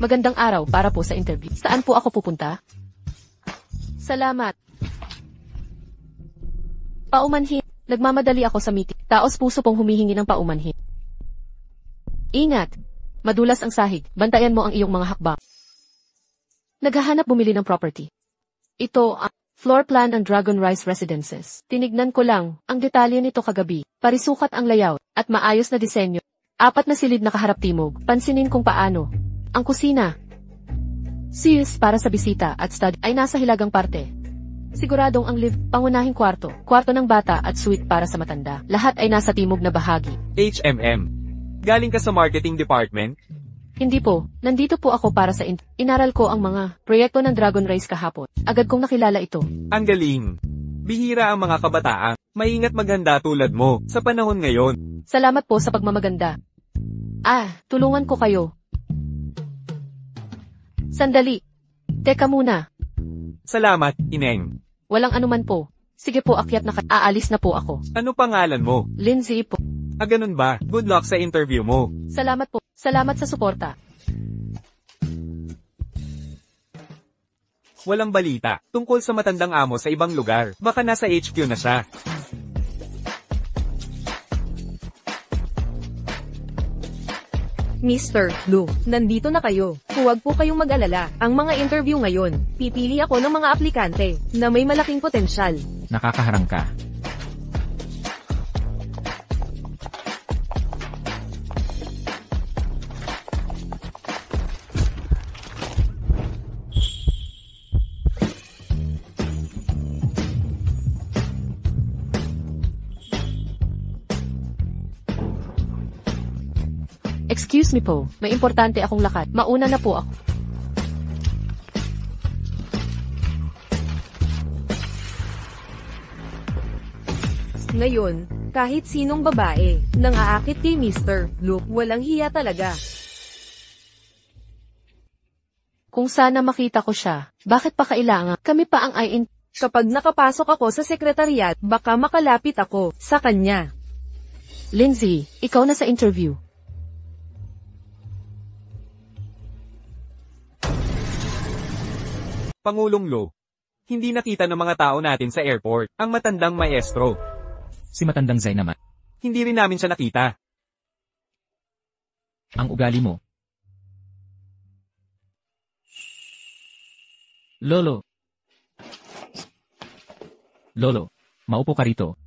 Magandang araw para po sa interview. Saan po ako pupunta? Salamat. Paumanhin. Nagmamadali ako sa meeting. Taos puso pong humihingi ng paumanhin. Ingat. Madulas ang sahig. Bantayan mo ang iyong mga hakbang. Naghahanap bumili ng property. Ito ang floor plan ng Dragon Rise Residences. Tinignan ko lang ang detalye nito kagabi. Parisukat ang layout at maayos na disenyo. 4 na silid na kaharap timog. Pansinin kung paano. Ang kusina. Seals para sa bisita at study ay nasa hilagang parte. Siguradong ang pangunahing kwarto ng bata at suite para sa matanda. Lahat ay nasa timog na bahagi. HMM. Galing ka sa marketing department? Hindi po. Nandito po ako para sa inaral ko ang mga proyekto ng Dragon Rise kahapon. Agad kong nakilala ito. Ang galing. Bihira ang mga kabataan. Maingat maghanda tulad mo sa panahon ngayon. Salamat po sa pagmamaganda. Tulungan ko kayo. Sandali. Teka muna. Salamat, Ineng. Walang anuman po. Sige po, akyat na aalis na po ako. Ano pangalan mo? Lindsay po. Ganun ba? Good luck sa interview mo. Salamat po. Salamat sa suporta. Walang balita tungkol sa matandang amo sa ibang lugar. Baka nasa HQ na siya. Mr. Lu, nandito na kayo. Huwag po kayong mag-alala. Ang mga interview ngayon, pipili ako ng mga aplikante na may malaking potensyal. Nakakaharang ka. Excuse me po, may importante akong lakad. Mauna na po ako. Ngayon, kahit sinong babae, nang aakit kay Mr. Lu, walang hiya talaga. Kung sana makita ko siya, bakit pa kailangan? Kami pa ang Kapag nakapasok ako sa sekretariat, baka makalapit ako sa kanya. Lindsay, ikaw na sa interview. Pangulong Lo. Hindi nakita ng mga tao natin sa airport ang matandang maestro. Si matandang Zay naman. Hindi rin namin siya nakita. Ang ugali mo. Lolo. Lolo, maupo ka rito.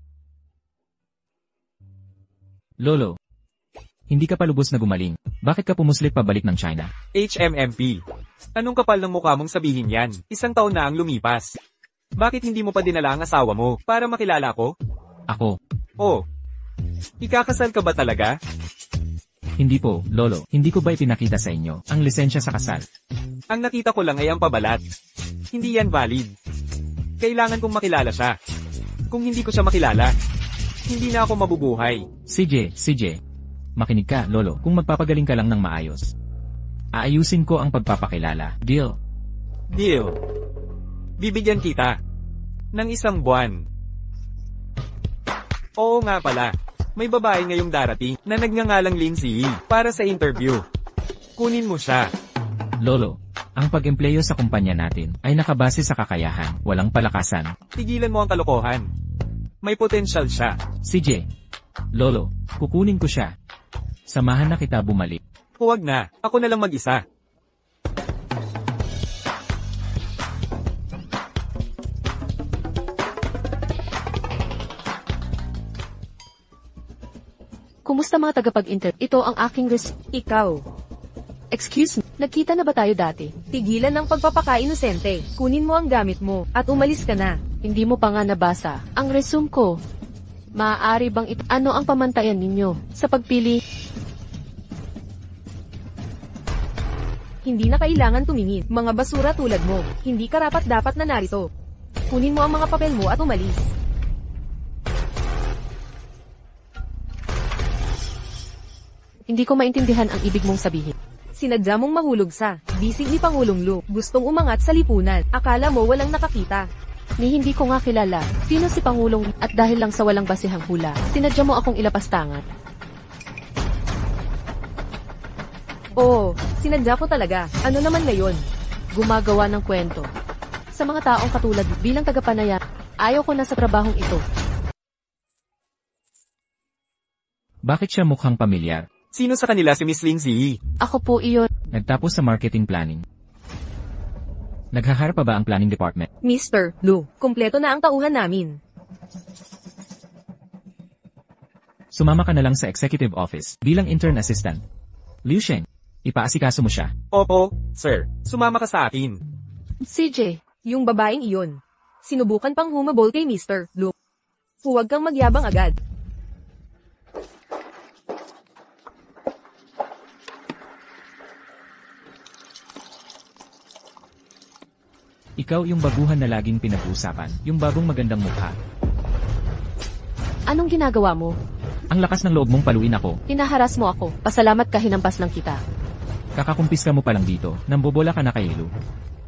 Lolo. Hindi ka pa lubos na gumaling. Bakit ka pumuslit pabalik ng China? HMMP. Anong kapal ng mukha mong sabihin yan? 1 taon na ang lumipas. Bakit hindi mo pa dinala ang asawa mo para makilala ko? Ako. Oh. Ikakasal ka ba talaga? Hindi po, Lolo. Hindi ko ba ipinakita sa inyo ang lisensya sa kasal? Ang nakita ko lang ay ang pabalat. Hindi yan valid. Kailangan kong makilala siya. Kung hindi ko siya makilala, hindi na ako mabubuhay. CJ. Makinig ka, Lolo, kung magpapagaling ka lang ng maayos. Aayusin ko ang pagpapakilala. Deal? Deal. Bibigyan kita ng 1 buwan. Oo nga pala, may babae ngayong darating na nagngangalang Lindsay para sa interview. Kunin mo siya. Lolo, ang pag-empleyo sa kumpanya natin ay nakabase sa kakayahan, walang palakasan. Tigilan mo ang kalokohan. May potensyal siya. CJ. Lolo, kukunin ko siya. Samahan na kita bumalik. Huwag na, ako na lang mag-isa. Kumusta mga tagapag-interview? Ito ang aking Ikaw. Excuse me, nagkita na ba tayo dati? Tigilan ng pagpapaka-inosente. Kunin mo ang gamit mo at umalis ka na. Hindi mo pa nga nabasa ang resume ko. Maaari bang ano ang pamantayan ninyo sa pagpili? Hindi na kailangan tumingin. Mga basura tulad mo. Hindi karapat-dapat na narito. Kunin mo ang mga papel mo at umalis. Hindi ko maintindihan ang ibig mong sabihin. Sinadya mong mahulog sa bisig ni Pangulong Lu. Gustong umangat sa lipunan. Akala mo walang nakakita. Ni hindi ko nga kilala sino si Pangulong at dahil lang sa walang basihang hula, sinadya mo akong ilapastangan. Oo, sinadya ko talaga. Ano naman ngayon? Gumagawa ng kwento. Sa mga taong katulad bilang tagapanaya, ayaw ko na sa trabahong ito. Bakit siya mukhang pamilyar? Sino sa kanila si Miss Lindsay? Ako po iyon. Nagtapos sa marketing planning. Naghaharap pa ba ang planning department? Mr. Lu, kumpleto na ang tauhan namin. Sumama ka na lang sa executive office bilang intern assistant. Liu Sheng, ipaasikaso mo siya. Opo, sir. Sumama ka sa akin. CJ, Yung babaeng iyon. Sinubukan pang humabol kay Mr. Lu. Huwag kang magyabang agad. Ikaw yung baguhan na laging pinag-uusapan, yung bagong magandang mukha. anong ginagawa mo? Ang lakas ng loob mong paluin ako. Hinaharas mo ako. Pasalamat ka hinampas lang kita. Kakakumpis ka mo pa lang dito, nambobola ka na kay Lu.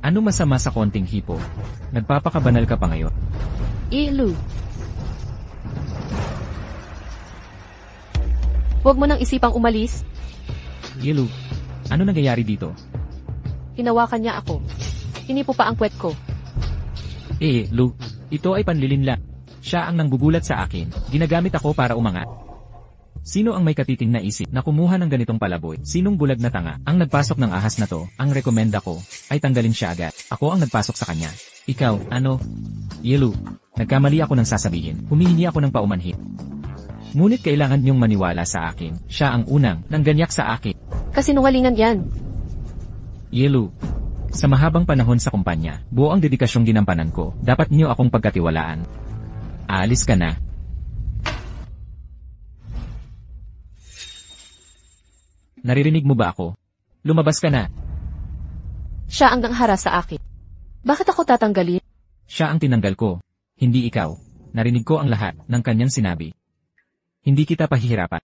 Ano masama sa konting hipo? Nagpapakabanal ka pa ngayon. Lu. Huwag mo nang isipang umalis. Lu, ano nangyayari dito? Hinawakan niya ako. Hinipo pa ang puwet ko. Lu, ito ay panlilinla. Siya ang nanggugulat sa akin. Ginagamit ako para umangat. Sino ang may katiting na isip na kumuha ng ganitong palaboy? Sinong bulag na tanga ang nagpasok ng ahas na to? Ang rekomenda ko ay tanggalin siya agad. Ako ang nagpasok sa kanya. Ikaw, ano? Lu, nagkamali ako ng sasabihin. Humihingi ako ng paumanhin. Ngunit kailangan niyong maniwala sa akin. Siya ang unang nangganyak sa akin. Kasinungalingan yan. Lu, sa mahabang panahon sa kumpanya, buo ang dedikasyong ginampanan ko. Dapat niyo akong pagkatiwalaan. Aalis ka na. Naririnig mo ba ako? Lumabas ka na. Siya ang nangharas sa akin. Bakit ako tatanggalin? Siya ang tinanggal ko. Hindi ikaw. Narinig ko ang lahat ng kanyang sinabi. Hindi kita pahihirapan.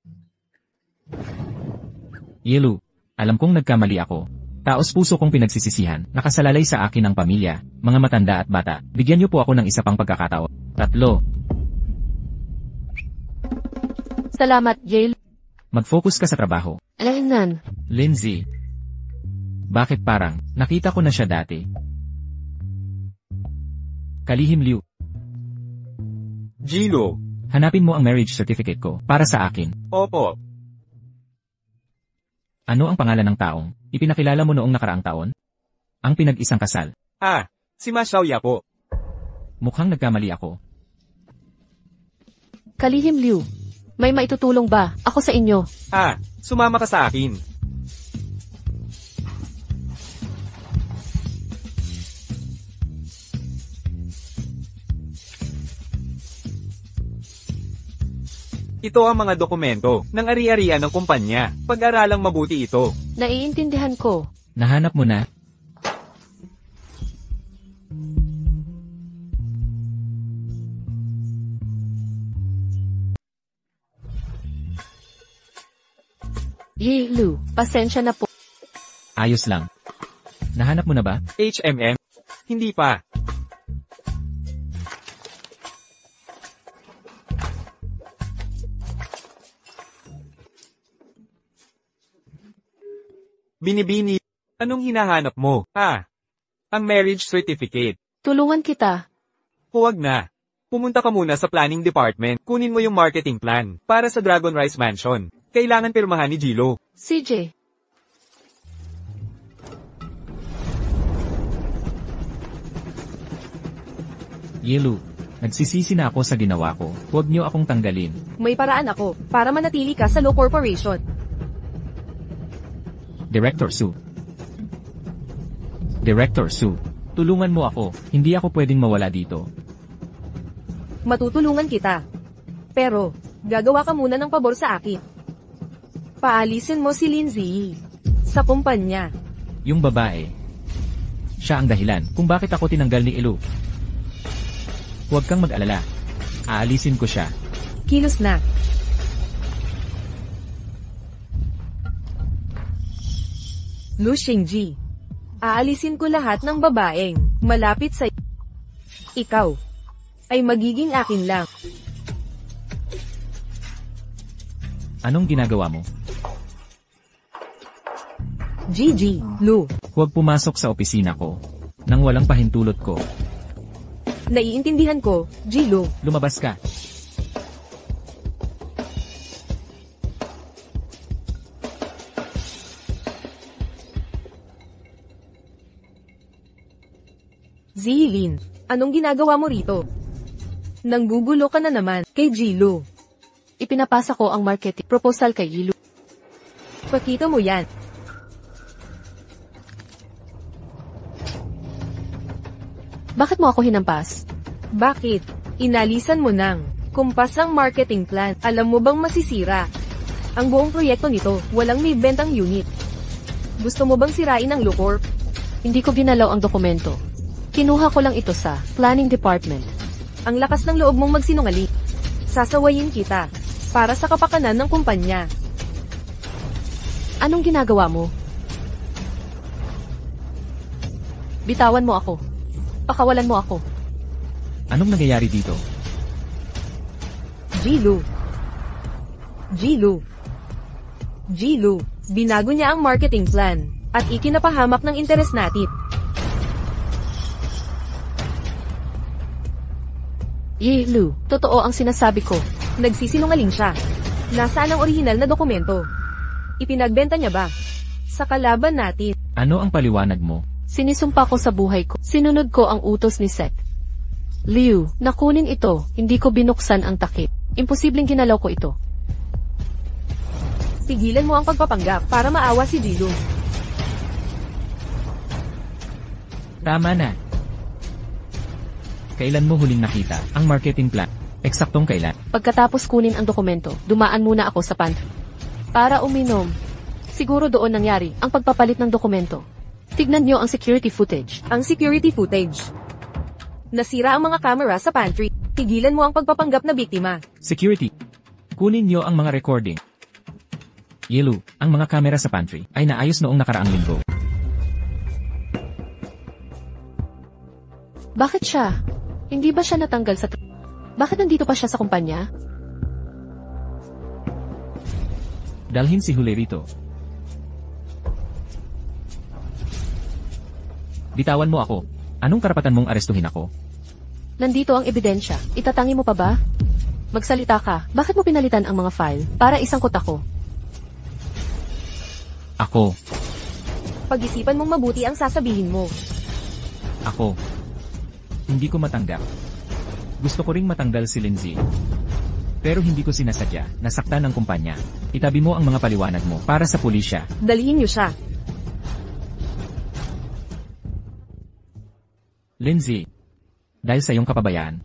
Lu, alam kong nagkamali ako. Taos puso kong pinagsisisihan, nakasalalay sa akin ang pamilya, mga matanda at bata. Bigyan niyo po ako ng isa pang pagkakataon. 3. Salamat, Yale. Mag-focus ka sa trabaho. Alainan. Lindsay. Bakit parang, nakita ko na siya dati. Kalihim Liu. Gilo. Hanapin mo ang marriage certificate ko, para sa akin. Opo. Ano ang pangalan ng taong ipinakilala mo noong nakaraang taon? Ang pinag-isang kasal. Si Ma Xiaoya po. Mukhang nagkamali ako. Kalihim Liu. May maitutulong ba ako sa inyo? Sumama ka sa akin. Ito ang mga dokumento ng ari-arian ng kumpanya. Pag-aralang mabuti ito. Naiintindihan ko. Nahanap mo na? Lu, pasensya na po. Ayos lang. Nahanap mo na ba? HMM? Hindi pa. Binibini. Anong hinahanap mo? Ang marriage certificate. Tulungan kita. Huwag na. Pumunta ka muna sa planning department. Kunin mo yung marketing plan para sa Dragon Rise Mansion. Kailangan pirmahan ni Gilo. CJ. Lu, nagsisisi na ako sa ginawa ko. Huwag niyo akong tanggalin. May paraan ako para manatili ka sa Law Corporation. Director Su. Director Su, tulungan mo ako. Hindi ako pwedeng mawala dito. Matutulungan kita. Pero, gagawa ka muna ng pabor sa akin. Paalisin mo si Lindsay sa kumpanya. Yung babae. Siya ang dahilan kung bakit ako tinanggal ni Lu. Huwag kang mag-alala. Aalisin ko siya. Kilos na. Lu Shengji. Aalisin ko lahat ng babaeng malapit sa ikaw ay magiging akin lang. Anong ginagawa mo? GG, Lu. Huwag pumasok sa opisina ko. Nang walang pahintulot ko. Naiintindihan ko, G. Lu. Lumabas ka. Zilin, anong ginagawa mo rito? Nanggugulo ka na naman kay G. Lu. Ipinapasa ko ang marketing proposal kay Yilu. Pakita mo yan. Bakit mo ako hinampas? Bakit? Inalisan mo ng kumpas ang marketing plan. Alam mo bang masisira? Ang buong proyekto nito, walang may bentang unit. Gusto mo bang sirain ang Lucorp? Hindi ko ginalaw ang dokumento. Kinuha ko lang ito sa planning department. Ang lakas ng loob mong magsinungaling. Sasawayin kita. Para sa kapakanan ng kumpanya. Anong ginagawa mo? Bitawan mo ako. Pakawalan mo ako. Anong nangyayari dito? G. Lu. G. Lu. G. Lu. Binago niya ang marketing plan. At ikinapahamak ng interes natin. Yilu, totoo ang sinasabi ko. Nagsisinungaling siya. Nasaan ang orihinal na dokumento? Ipinagbenta niya ba? Sa kalaban natin. Ano ang paliwanag mo? Sinisumpa ko sa buhay ko. Sinunod ko ang utos ni Seth. Liu, nakunin ito. Hindi ko binuksan ang takip. Imposibleng ginalaw ko ito. Tigilan mo ang pagpapanggap para maawa si G. Lu. Tama na. Kailan mo huling nakita ang marketing plan? Eksaktong kailan? Pagkatapos kunin ang dokumento, dumaan muna ako sa pantry. Para uminom. Siguro doon nangyari ang pagpapalit ng dokumento. Tignan niyo ang security footage. Ang security footage. Nasira ang mga camera sa pantry. Tigilan mo ang pagpapanggap na biktima. Security. Kunin niyo ang mga recording. Yilu, ang mga kamera sa pantry ay naayos noong nakaraang linggo. Bakit siya? Hindi ba siya natanggal sa Bakit nandito pa siya sa kumpanya? Dalhin si Hule rito. Bitawan mo ako. Anong karapatan mong arestuhin ako? Nandito ang ebidensya. Itatangi mo pa ba? Magsalita ka. Bakit mo pinalitan ang mga file? Para isangkot ako. Ako. Pag-isipan mong mabuti ang sasabihin mo. Ako. Hindi ko matanggap. Gusto ko ring matanggal si Lindsay. Pero hindi ko sinasadya, nasaktan ng kumpanya. Itabi mo ang mga paliwanag mo para sa pulisya. Dalhin niyo siya. Lindsay, dahil sa iyong kapabayaan,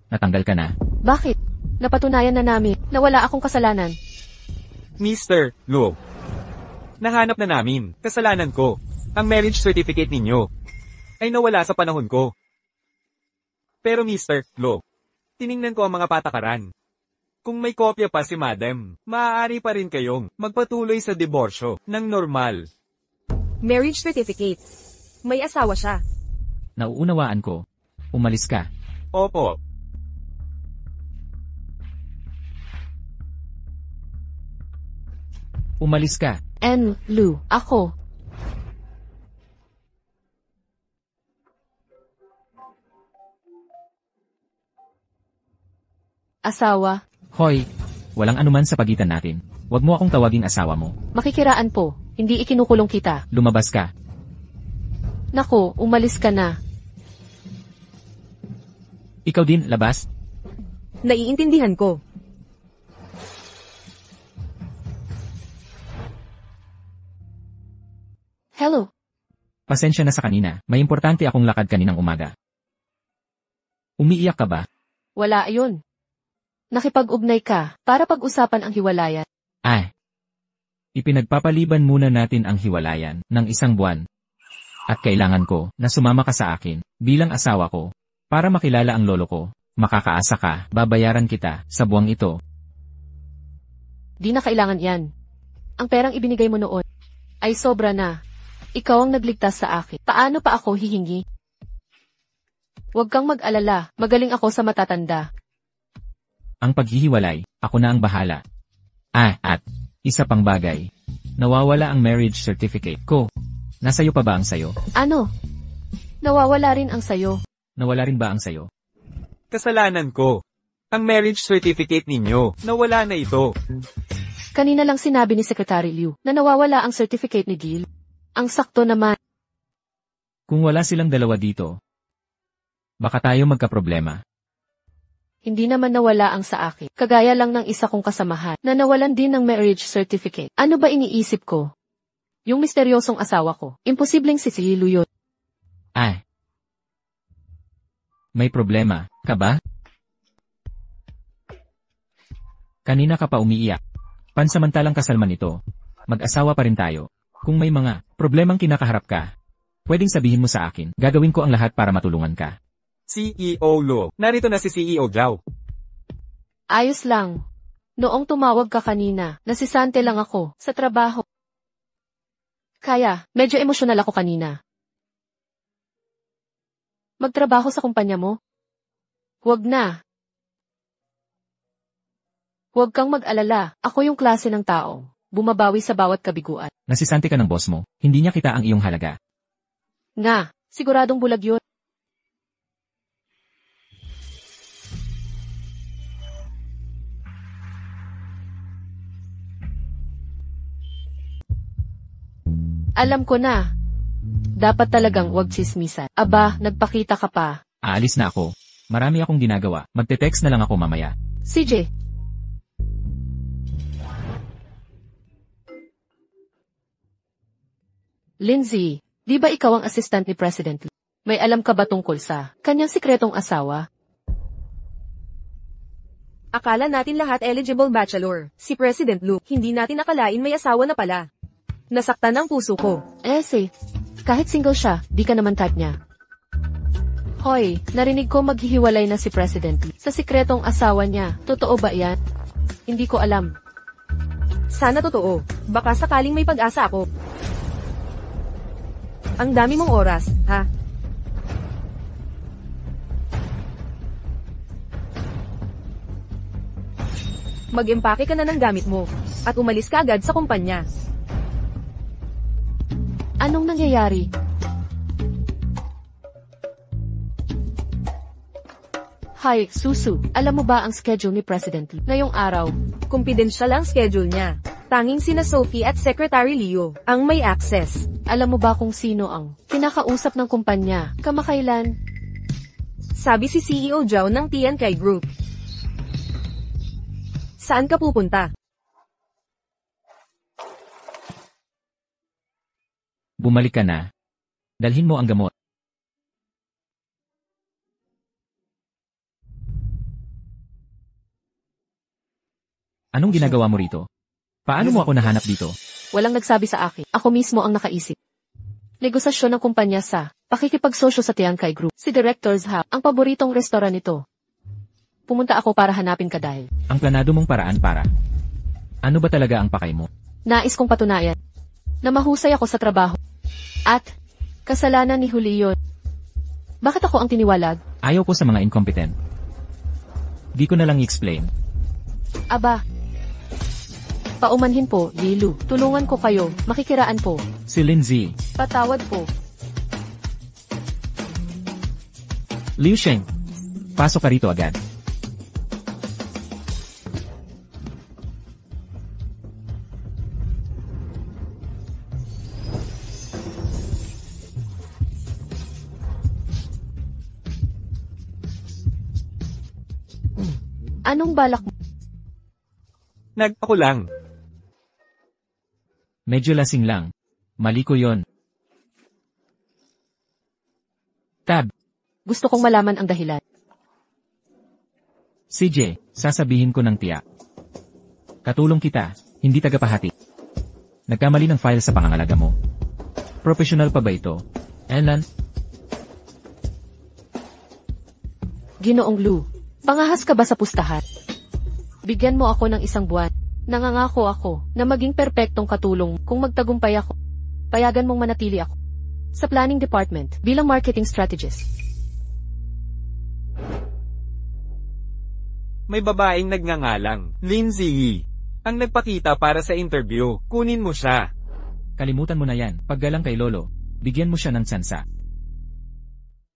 natanggal ka na. Bakit? Napatunayan na namin na wala akong kasalanan. Mr. Lu. Nahanap na namin, kasalanan ko. Ang marriage certificate ninyo ay nawala sa panahon ko. Pero Mr. Lu, tiningnan ko ang mga patakaran. Kung may kopya pa si Madam, maaari pa rin kayong magpatuloy sa diborsyo ng normal. Marriage certificate. May asawa siya. Nauunawaan ko. Umalis ka. Opo. Umalis ka. Lu, ako. Asawa. Hoy, walang anuman sa pagitan natin. Huwag mo akong tawaging asawa mo. Makikiraan po. Hindi ikinukulong kita. Lumabas ka. Nako, umalis ka na. Ikaw din, labas. Naiintindihan ko. Hello. Pasensya na sa kanina. May importante akong lakad kaninang umaga. Umiiyak ka ba? Wala ayun. Nakipag-ugnay ka para pag-usapan ang hiwalayan. Ay. Ipinagpapaliban muna natin ang hiwalayan ng 1 buwan. At kailangan ko na sumama ka sa akin bilang asawa ko para makilala ang lolo ko. Makakaasa ka, babayaran kita sa buwang ito. Di na kailangan yan. Ang perang ibinigay mo noon ay sobra na. Ikaw ang nagligtas sa akin. Paano pa ako hihingi? Huwag kang mag-alala, magaling ako sa matatanda. Ang paghihiwalay, ako na ang bahala. At isa pang bagay, Nawawala ang marriage certificate ko. Nasa'yo pa ba ang sayo? Ano? Nawawala rin ang sayo. Nawala rin ba ang sayo? Kasalanan ko. Ang marriage certificate ninyo, nawala na ito. Kanina lang sinabi ni Secretary Liu na nawawala ang certificate ni Gil. Ang sakto naman. Kung wala silang dalawa dito, baka tayo magkaproblema. Hindi naman nawala ang sa akin. Kagaya lang ng isa kong kasamahan na nawalan din ng marriage certificate. Ano ba iniisip ko? Yung misteryosong asawa ko. Imposibleng si Liu yun. Ay. May problema ka ba? Kanina ka pa umiiyak. Pansamantalang kasalman ito. Mag-asawa pa rin tayo. Kung may mga problemang kinakaharap ka, pwedeng sabihin mo sa akin. Gagawin ko ang lahat para matulungan ka. CEO Luo, narito na si CEO Zhao. Ayos lang. Noong tumawag ka kanina, nasisante lang ako sa trabaho. Kaya, medyo emosyonal ako kanina. Magtrabaho sa kumpanya mo? Huwag na. Huwag kang mag-alala, ako yung klase ng tao. Bumabawi sa bawat kabiguan. Nasisante ka ng boss mo, hindi niya kita ang iyong halaga. Nga, siguradong bulag yun. Alam ko na. Dapat talagang wag tsismisan. Aba, nagpakita ka pa. Aalis na ako. Marami akong ginagawa. Magte-text na lang ako mamaya. CJ. Lindsay, di ba ikaw ang assistant ni President Liu? May alam ka ba tungkol sa kanyang sikretong asawa? Akala natin lahat eligible bachelor. Si President Liu, hindi natin akalain may asawa na pala. Nasaktan ang puso ko. Kahit single siya, di ka naman type niya. Hoy, narinig ko maghihiwalay na si President Liu sa sikretong asawa niya. Totoo ba yan? Hindi ko alam. Sana totoo. Baka sakaling may pag-asa ako. Ang dami mong oras, ha? Mag-empake ka na ng gamit mo, at umalis ka agad sa kumpanya. Anong nangyayari? Hi, Susu. Alam mo ba ang schedule ni President Liu ngayong araw? Kumpidensyal ang schedule niya. Tanging sina Sophie at Secretary Leo ang may access. Alam mo ba kung sino ang kinakausap ng kumpanya kamakailan? Sabi si CEO Zhao ng TNK Group. Saan ka pupunta? Bumalik ka na. Dalhin mo ang gamot. Anong ginagawa mo rito? Paano mo ako nahanap dito? Walang nagsabi sa akin. Ako mismo ang nakaisip. Negosasyon ng kumpanya sa pakikipagsosyo sa Tiangkai Group. Si Director's Hub, ang paboritong restoran nito. Pumunta ako para hanapin ka dahil Ang planado mong paraan para. Ano ba talaga ang pakay mo? nais kong patunayan na mahusay ako sa trabaho. At kasalanan ni Huli yun. Bakit ako ang tiniwalag? Ayaw ko sa mga incompetent. Di ko na lang i-explain. Aba. Paumanhin po, Lilu. Tulungan ko kayo. Makikiraan po. Si Lindsay. Patawad po. Liu Sheng. Pasok ka rito agad. Anong balak mo? Ako lang. Medyo lasing lang. Mali ko yon. Tab. Gusto kong malaman ang dahilan. CJ, sasabihin ko ng tiyak. Katulong kita, hindi tagapahati. Nagkamali ng file sa pangangalaga mo. Professional pa ba ito? Elan? Ginoong Lu, pangahas ka ba sa pustahan? Bigyan mo ako ng 1 buwan. Nangangako ako na maging perpektong katulong kung magtagumpay ako. Payagan mong manatili ako sa planning department bilang marketing strategist. May babaeng nagngangalang Lindsay. Ang nagpakita para sa interview, kunin mo siya. Kalimutan mo na yan. Paggalang kay Lolo, bigyan mo siya ng tsansa.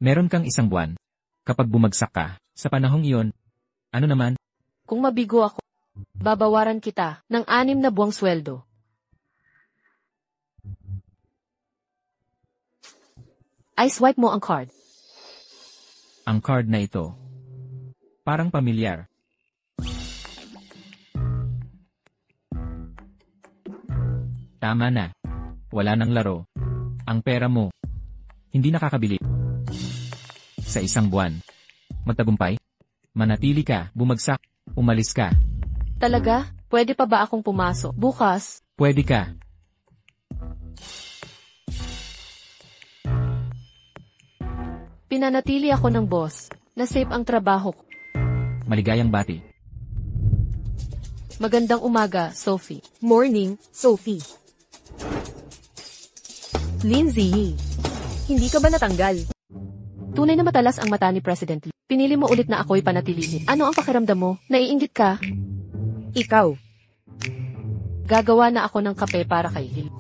Meron kang 1 buwan. Kapag bumagsak ka, sa panahong iyon, ano naman? Kung mabigo ako, babawaran kita ng 6 na buwang sweldo. I-swipe mo ang card. Ang card na ito. Parang pamilyar. Tama na. Wala nang laro. Ang pera mo. Hindi nakakabili. Sa 1 buwan. Magtagumpay. Manatili ka, bumagsak, umalis ka. Talaga? Pwede pa ba akong pumasok bukas? Pwede ka. Pinanatili ako ng boss. Na-save ang trabaho ko. Maligayang bati. Magandang umaga, Sophie. Morning, Sophie. Lindsay, hindi ka ba natanggal? Tunay na matalas ang mata ni President Lee. Pinili mo ulit na ako'y panatilihin. Ano ang pakiramdam mo? Naiinggit ka? Ikaw. Gagawa na ako ng kape para kay Hill.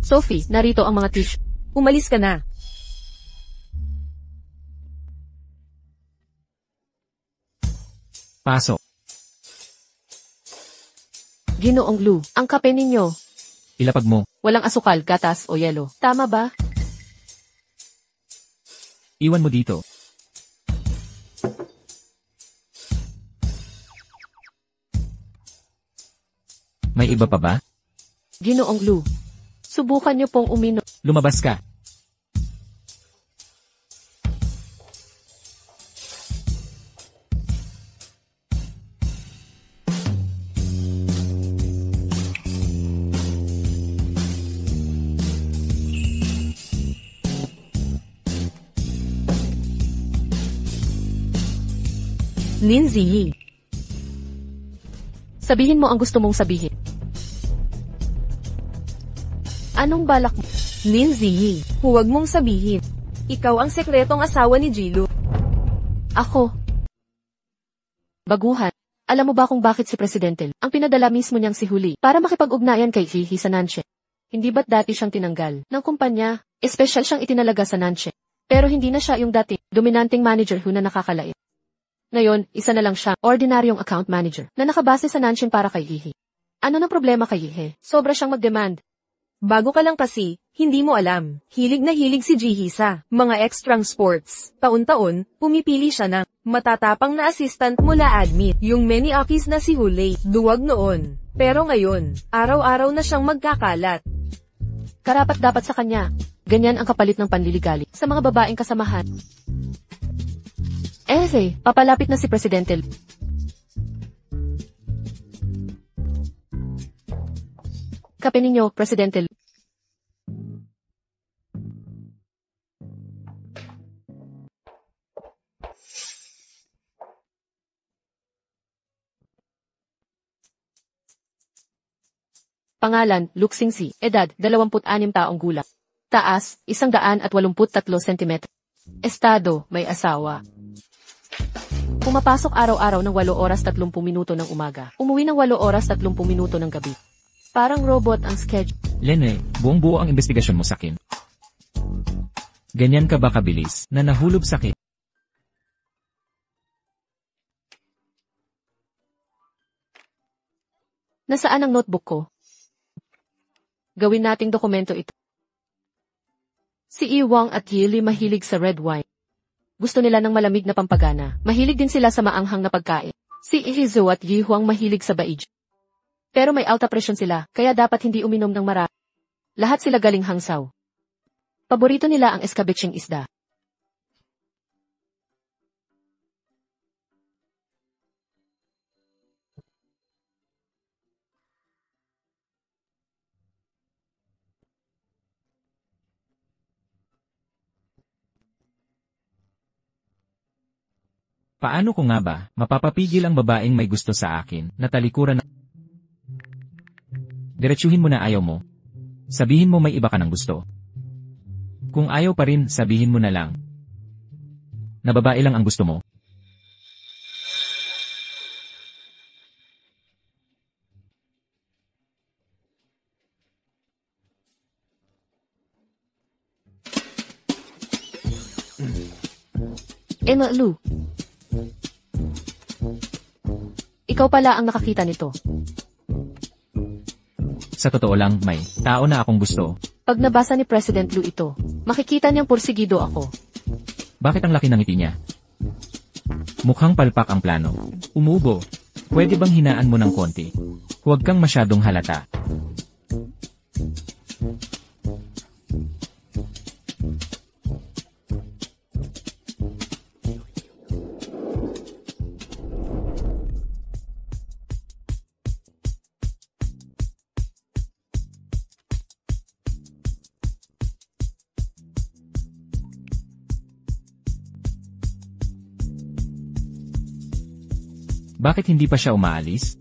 Sophie, narito ang mga tissue. Umalis ka na. Pasok. Ginoong Lou, ang kape ninyo. Ilapag mo. Walang asukal, gatas o yelo. Tama ba? Iwan mo dito. May iba pa ba? Ginoong Lou, subukan niyo pong uminom. Lumabas ka. Lindsay, Sabihin mo ang gusto mong sabihin. Anong balak mo? Lindsay, huwag mong sabihin. Ikaw ang sekretong asawa ni Jilo. Ako. Baguhan. Alam mo ba kung bakit si Presidente ang pinadala mismo niyang si Huli para makipag-ugnayan kay Hihi sa Nanche? Hindi ba't dati siyang tinanggal ng kumpanya? Espesyal siyang itinalaga sa Nanche. Pero hindi na siya yung dati, dominanting manager na nakakalait. Ngayon, isa na lang siya, ordinaryong account manager, na nakabase sa Nanshin para kay Hihi. Ano nang problema kay Hihi? Sobra siyang mag-demand. Bago ka lang kasi, hindi mo alam. Hilig na hilig si Jihi sa mga extrang sports. Taon-taon, pumipili siya ng matatapang na assistant mula admin. Yung many office na si Hulay, duwag noon. Pero ngayon, araw-araw na siyang magkakalat. Karapat dapat sa kanya. Ganyan ang kapalit ng panliligali sa mga babaeng kasamahan. Papalapit na si Presidente. Kape ninyo, Presidente. Pangalan, Luxing Si. Edad, 26 taong gulang. Taas, 183 cm. Estado, may asawa. Pumapasok araw-araw ng 8 oras 30 minuto ng umaga. Umuwi ng 8 oras 30 minuto ng gabi. Parang robot ang schedule. Lene, buong-buo ang investigasyon mo sa akin. Ganyan ka ba kabilis na nahulog sakit? Nasaan ang notebook ko? Gawin nating dokumento ito. Si Iwang at Yili mahilig sa red wine. Gusto nila ng malamig na pampagana. Mahilig din sila sa maanghang na pagkain. Si Ihizo at Yihuang mahilig sa baij. Pero may alta presyon sila, kaya dapat hindi uminom ng marami. Lahat sila galing hangsaw. Paborito nila ang escabecheing isda. Paano ko nga ba mapapapigil ang babaeng may gusto sa akin na talikuran na... Diretsuhin mo na ayaw mo. Sabihin mo may iba ka ng gusto. Kung ayaw pa rin, sabihin mo na lang. na babae lang ang gusto mo? Emma Lu. Ikaw pala ang nakakita nito. Sa totoo lang, may tao na akong gusto. Pag nabasa ni President Lu ito, makikita niyang porsigido ako. Bakit ang laki ng ngiti niya? Mukhang palpak ang plano. Umubo. Pwede bang hinaan mo ng konti? Huwag kang masyadong halata. Bakit hindi pa siya umaalis?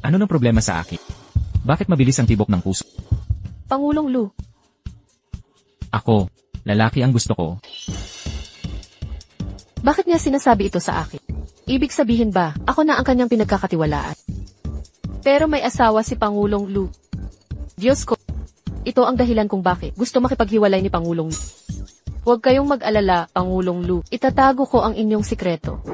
Ano ng problema sa akin? Bakit mabilis ang tibok ng puso? Pangulong Lu. Ako, lalaki ang gusto ko. Bakit niya sinasabi ito sa akin? Ibig sabihin ba, ako na ang kanyang pinagkakatiwalaan? Pero may asawa si Pangulong Lu. Diyos ko, ito ang dahilan kung bakit gusto makipaghiwalay ni Pangulong Lu. Huwag kayong mag-alala, Pangulong Lu. Itatago ko ang inyong sikreto.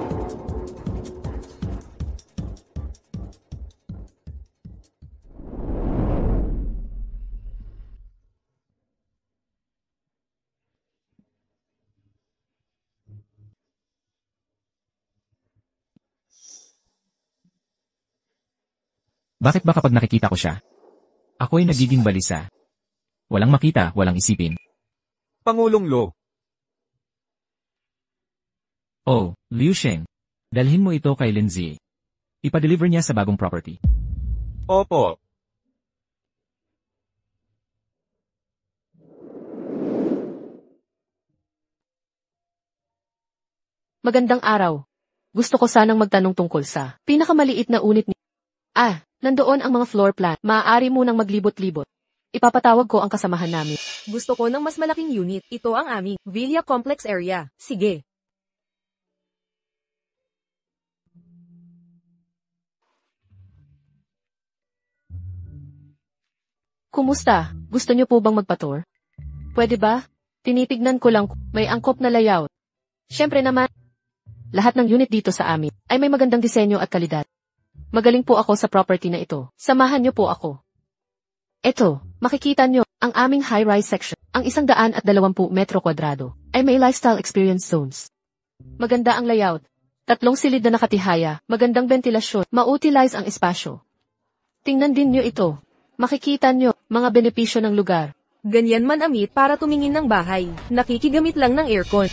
Bakit ba kapag nakikita ko siya, ako'y nagiging balisa? Walang makita, walang isipin. Pangulong Lo. Oh, Liu Sheng. Dalhin mo ito kay Lindsay. Ipa-deliver niya sa bagong property. Opo. Magandang araw. Gusto ko sanang magtanong tungkol sa pinakamaliit na unit ni... Nandoon ang mga floor plan. Maaari mo nang maglibot-libot. Ipapatawag ko ang kasamahan namin. Gusto ko ng mas malaking unit. Ito ang aming Villa Complex area. Sige. Kumusta? Gusto niyo po bang magpa-tour? Pwede ba? Tinitignan ko lang may angkop na layout. Siyempre naman, lahat ng unit dito sa amin ay may magandang disenyo at kalidad. Magaling po ako sa property na ito. Samahan niyo po ako. Eto, makikita niyo, ang aming high-rise section, ang 120 metro kwadrado, ay may lifestyle experience zones. Maganda ang layout. 3 silid na nakatihaya, magandang ventilasyon, ma-utilize ang espasyo. Tingnan din niyo ito. Makikita niyo, mga benepisyo ng lugar. Ganyan man amit para tumingin ng bahay. Nakikigamit lang ng aircon.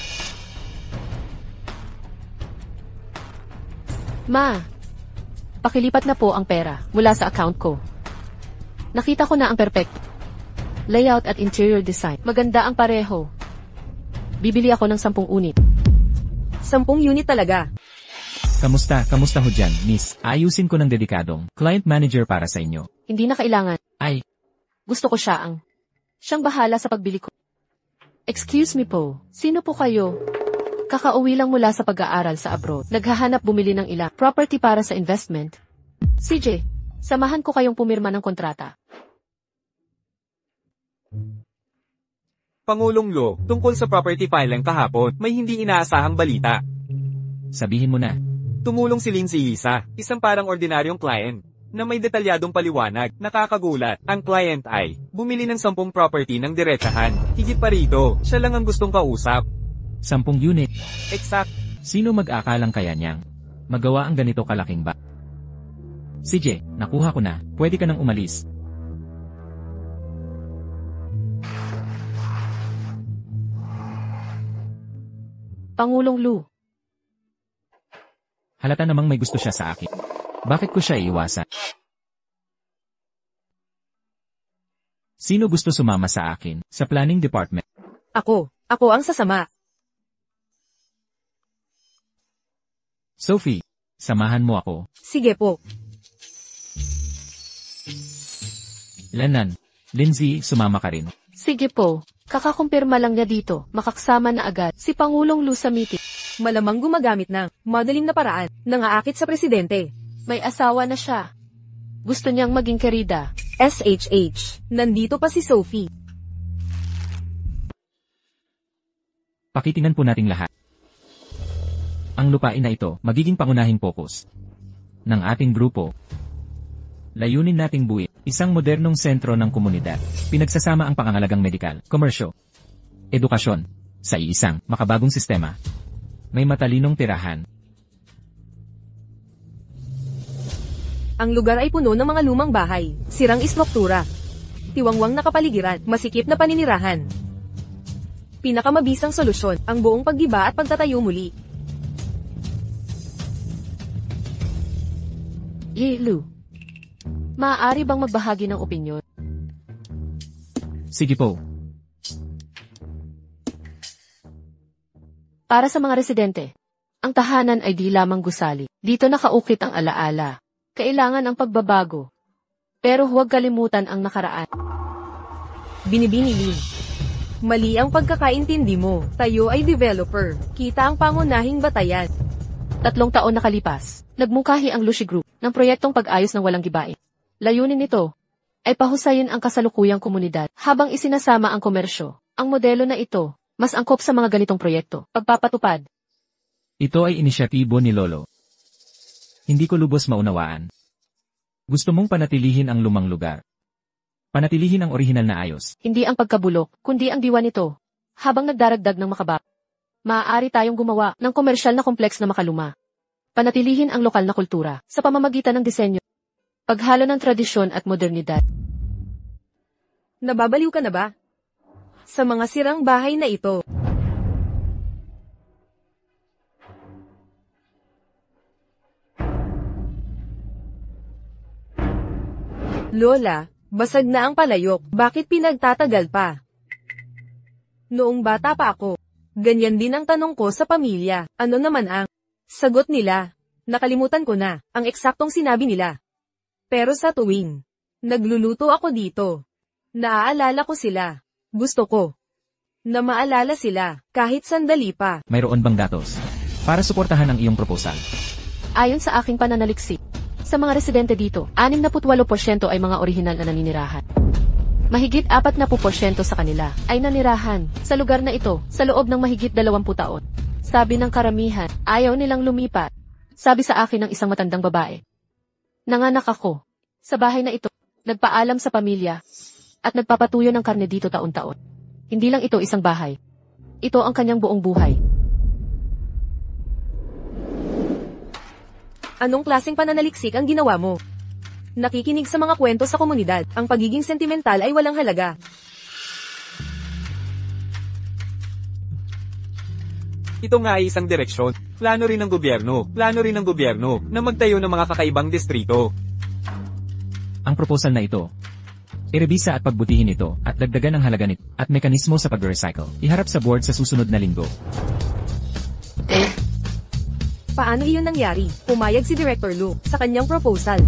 Pakilipat na po ang pera mula sa account ko. Nakita ko na ang perfect layout at interior design. Maganda ang pareho. Bibili ako ng 10 unit. 10 unit talaga. Kamusta ho dyan, miss? Ayusin ko ng dedikadong client manager para sa inyo. Hindi na kailangan. Ay, Gusto ko siyang bahala sa pagbili ko. Excuse me po, sino po kayo? Kakauwi lang mula sa pag-aaral sa abroad. Naghahanap bumili ng ilang property para sa investment. CJ, samahan ko kayong pumirma ng kontrata. Pangulong Lo, tungkol sa property filing kahapon, may hindi inaasahang balita. sabihin mo na. Tumulong si Lindsay Lisa, isang parang ordinaryong client, na may detalyadong paliwanag. Nakakagulat, ang client ay bumili ng 10 property ng diretsahan. Higit pa rito, siya lang ang gustong kausap. 10 unit. Exact. Sino mag-aakalang kaya niyang magawa ang ganito kalaking ba? CJ, nakuha ko na. Pwede ka nang umalis. Pangulong Lu, Halata namang may gusto siya sa akin. Bakit ko siya iiwasan? Sino gusto sumama sa akin sa planning department? Ako ang sasama. Sophie, samahan mo ako. Sige po. Lanan. Lindsay, sumama ka rin. Sige po. Kakakumpirma lang niya dito. Makaksama na agad si Pangulong Lu sa meeting. Malamang gumagamit ng madaling na paraan nang aakit sa presidente. May asawa na siya. Gusto niyang maging kerida. SHH. Nandito pa si Sophie. Pakitingnan po nating lahat. Ang lupain na ito, magiging pangunahing focus ng ating grupo. Layunin nating buuin isang modernong sentro ng komunidad. Pinagsasama ang pangangalagang medikal, komersyo, edukasyon, sa iisang makabagong sistema. May matalinong tirahan. Ang lugar ay puno ng mga lumang bahay, sirang istruktura, tiwangwang na kapaligiran, masikip na paninirahan. Pinakamabisang solusyon, ang buong paggiba at pagtatayo muli. Lu, maaari bang magbahagi ng opinyon? Sige po. Para sa mga residente, ang tahanan ay di lamang gusali. Dito nakaukit ang alaala. Kailangan ang pagbabago. Pero huwag kalimutan ang nakaraan. Binibini Lin. Mali ang pagkakaintindi mo. Tayo ay developer. Kita ang pangunahing batayan. 3 taon nakalipas, nagmungkahi ang Lushi Group ng proyektong pag-ayos ng walang gibain. Layunin nito ay pahusayin ang kasalukuyang komunidad habang isinasama ang komersyo. Ang modelo na ito, mas angkop sa mga ganitong proyekto. Pagpapatupad. Ito ay inisyatibo ni Lolo. Hindi ko lubos maunawaan. Gusto mong panatilihin ang lumang lugar. Panatilihin ang orihinal na ayos. Hindi ang pagkabulok, kundi ang diwa nito. Habang nagdaragdag ng makabak, maaari tayong gumawa ng komersyal na kompleks na makaluma. Panatilihin ang lokal na kultura sa pamamagitan ng disenyo. Paghalo ng tradisyon at modernidad. Nababaliw ka na ba? Sa mga sirang bahay na ito. Lola, basag na ang palayok, bakit pinagtatagal pa? Noong bata pa ako, ganyan din ang tanong ko sa pamilya, ano naman ang sagot nila? Nakalimutan ko na, ang eksaktong sinabi nila. Pero sa tuwing nagluluto ako dito, naaalala ko sila. Gusto ko na maalala sila, kahit sandali pa. Mayroon bang datos para suportahan ang iyong proposal? Ayon sa aking pananaliksik, sa mga residente dito, 68% ay mga orihinal na naninirahan. Mahigit 40% sa kanila ay nanirahan sa lugar na ito sa loob ng mahigit 20 taon. Sabi ng karamihan, ayaw nilang lumipat. Sabi sa akin ng isang matandang babae. Nanganak ako sa bahay na ito, nagpaalam sa pamilya, at nagpapatuyo ng karne dito taon-taon. Hindi lang ito isang bahay. Ito ang kanyang buong buhay. Anong klaseng pananaliksik ang ginawa mo? Nakikinig sa mga kwento sa komunidad, ang pagiging sentimental ay walang halaga. Ito nga ay isang direksyon. Plano rin ng gobyerno na magtayo ng mga kakaibang distrito. Ang proposal na ito, irebisa at pagbutihin ito at dagdagan ang halaga nito at mekanismo sa pag-recycle. Iharap sa board sa susunod na linggo. Paano iyon nangyari? Pumayag si Director Lu sa kanyang proposal.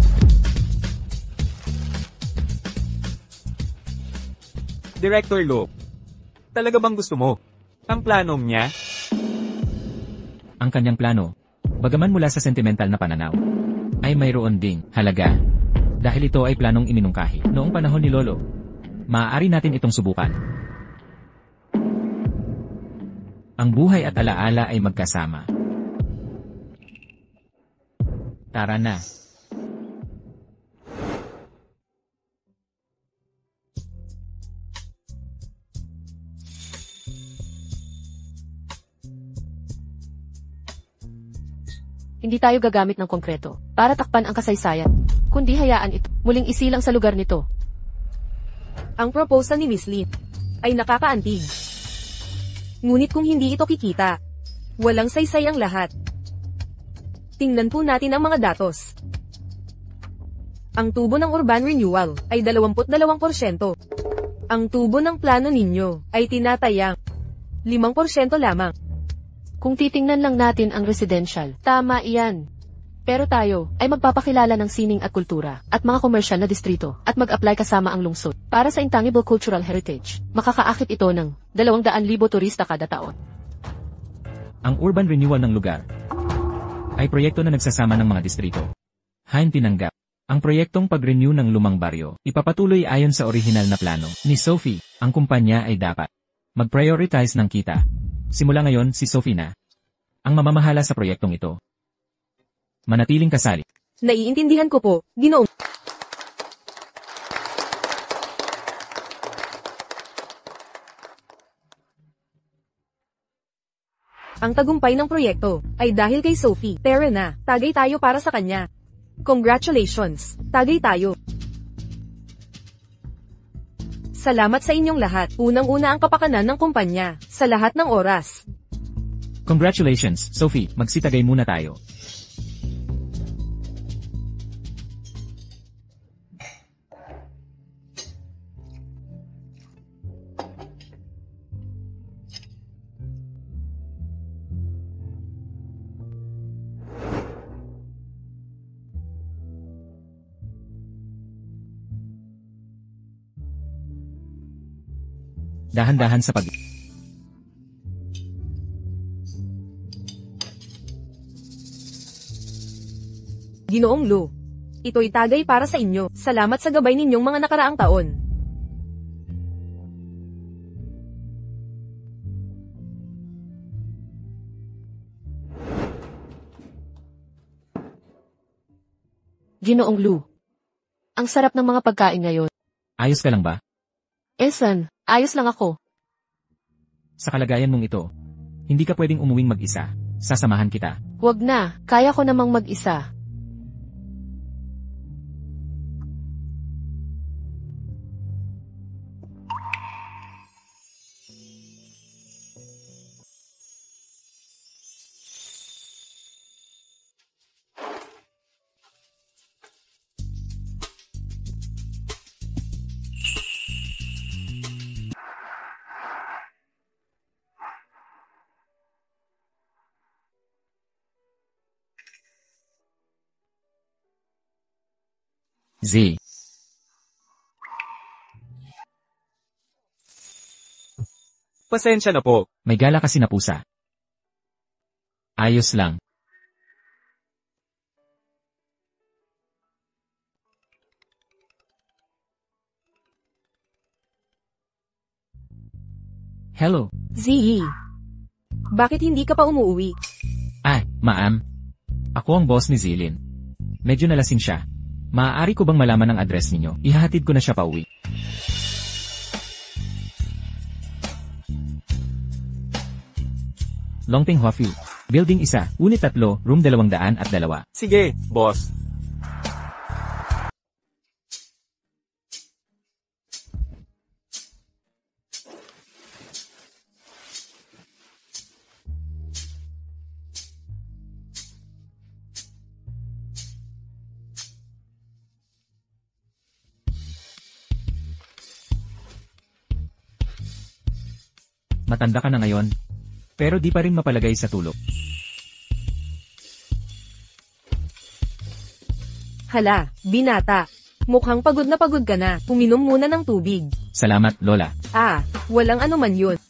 Director Lu, talaga bang gusto mo ang plano niya? Ang kanyang plano, bagaman mula sa sentimental na pananaw, ay mayroon ding halaga. Dahil ito ay planong iminungkahi noong panahon ni Lolo. Maaari natin itong subukan. Ang buhay at alaala ay magkasama. Tara na. Hindi tayo gagamit ng konkreto para takpan ang kasaysayan, kundi hayaan ito muling isilang sa lugar nito. Ang proposal ni Miss Lin ay nakakaantig. Ngunit kung hindi ito kikita, walang saysay ang lahat. Tingnan po natin ang mga datos. Ang tubo ng urban renewal ay 22%. Ang tubo ng plano ninyo ay tinatayang 5% lamang. Kung titingnan lang natin ang residential, tama iyan. Pero tayo ay magpapakilala ng sining at kultura at mga komersyal na distrito at mag-apply kasama ang lungsod para sa Intangible Cultural Heritage. Makakaakit ito ng 200,000 turista kada taon. Ang urban renewal ng lugar ay proyekto na nagsasama ng mga distrito. Hain tinanggap. Ang proyektong pag-renew ng lumang baryo, ipapatuloy ayon sa orihinal na plano ni Sophie. Ang kumpanya ay dapat mag-prioritize ng kita. Simula ngayon si Sophie na ang mamamahala sa proyektong ito. Manatiling kasali. Naiintindihan ko po, Ginoong. Ang tagumpay ng proyekto ay dahil kay Sophie. Tara na, tagay tayo para sa kanya. Congratulations, tagay tayo. Salamat sa inyong lahat. Unang-una ang kapakanan ng kumpanya sa lahat ng oras. Congratulations, Sophie. Magsitagay muna tayo. Dahan-dahan sa pag... Ginoong Lu, ito'y tagay para sa inyo. Salamat sa gabay ninyong mga nakaraang taon. Ginoong Lu, ang sarap ng mga pagkain ngayon. Ayos ka lang ba? Esan, ayos lang ako. Sa kalagayan mong ito, hindi ka pwedeng umuwing mag-isa. Sasamahan kita. Huwag na, kaya ko namang mag-isa. Z. Pasensya na po. May gala kasi na pusa. Ayos lang. Hello. Zee. Bakit hindi ka pa umuwi? Ma'am. Ako ang boss ni Zilin. Medyo nalasing siya. Maaari ko bang malaman ang address ninyo? Ihahatid ko na siya pauwi. Longping Huafu. Building 1, Unit 3, Room 202. Sige, boss. Matanda ka na ngayon, pero di pa rin mapalagay sa tulog. Hala, binata. Mukhang pagod na pagod ka na. Uminom muna ng tubig. Salamat, Lola. Walang anuman yun.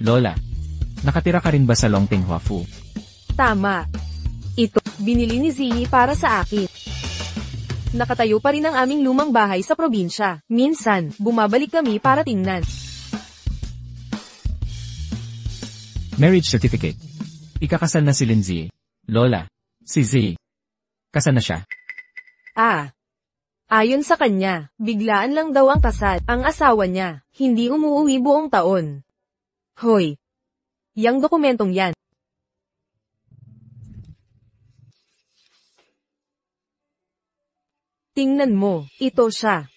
Lola, nakatira ka rin ba sa Longping Huafu? Tama. Ito, binili ni Zee para sa akin. Nakatayo pa rin ang aming lumang bahay sa probinsya. Minsan, bumabalik kami para tingnan. Marriage certificate. Ikakasal na si Lindsay. Lola, si Z. Kasal na siya. Ayon sa kanya, biglaan lang daw ang kasal. Ang asawa niya, hindi umuwi buong taon. Hoy! Yang dokumentong yan. Tingnan mo, ito siya.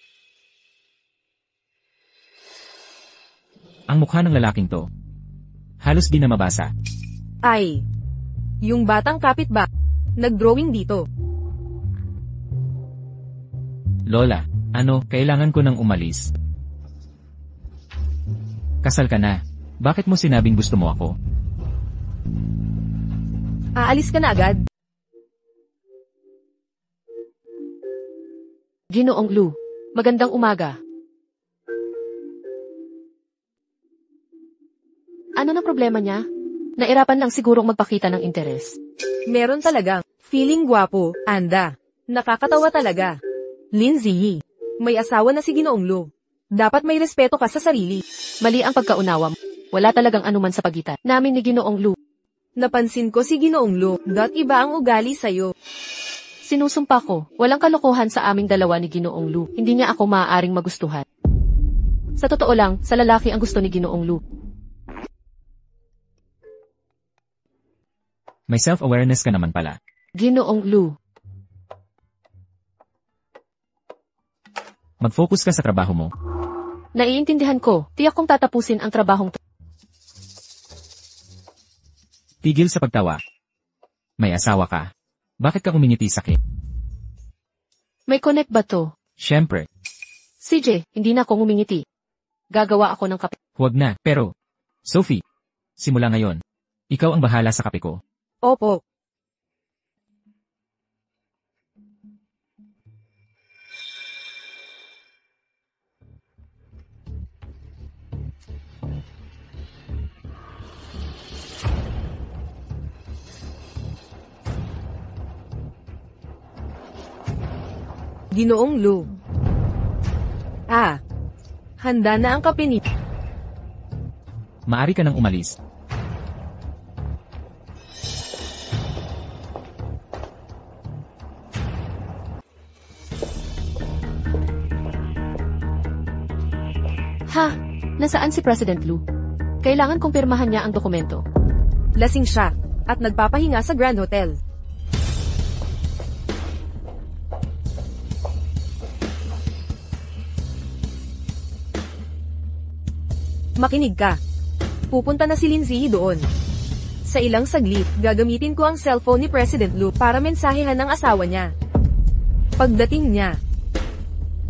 Ang mukha ng lalaking to. Halos di na mabasa. Yung batang kapitbahay. Nag-drawing dito. Lola, kailangan ko nang umalis. Kasal ka na. Bakit mo sinabing gusto mo ako? Aalis ka na agad? Ginoong Lu, magandang umaga. Ano na problema niya? Nairapan lang sigurong magpakita ng interes. Meron talagang feeling gwapo, anda. Nakakatawa talaga. Lindsay, may asawa na si Ginoong Lu. Dapat may respeto ka sa sarili. Mali ang pagkaunawa mo. Wala talagang anuman sa pagitan namin ni Ginoong Lu. Napansin ko si Ginoong Lu, iba ang ugali sa'yo. Sinusumpa ko, walang kalokohan sa aming dalawa ni Ginoong Lu. Hindi niya ako maaaring magustuhan. Sa totoo lang, sa lalaki ang gusto ni Ginoong Lu. May self-awareness ka naman pala. Ginoong Lu. Mag-focus ka sa trabaho mo. Naiintindihan ko, tiyak kong tatapusin ang trabahong Tigil sa pagtawa. May asawa ka. Bakit ka umingiti sakit? May connect ba to? Siyempre. CJ, hindi na ako ngumingiti. Gagawa ako ng kape. Huwag na, pero... Sophie, simula ngayon. Ikaw ang bahala sa kape ko. Opo. Ginoong Lu. Handa na ang kape ni... Maari ka nang umalis. Ha? Nasaan si President Lu? Kailangan kong pirmahan niya ang dokumento. Lasing siya, at nagpapahinga sa Grand Hotel. Makinig ka. Pupunta na si Lindsay doon. Sa ilang saglit, gagamitin ko ang cellphone ni President Lu para mensahehan ng asawa niya. Pagdating niya,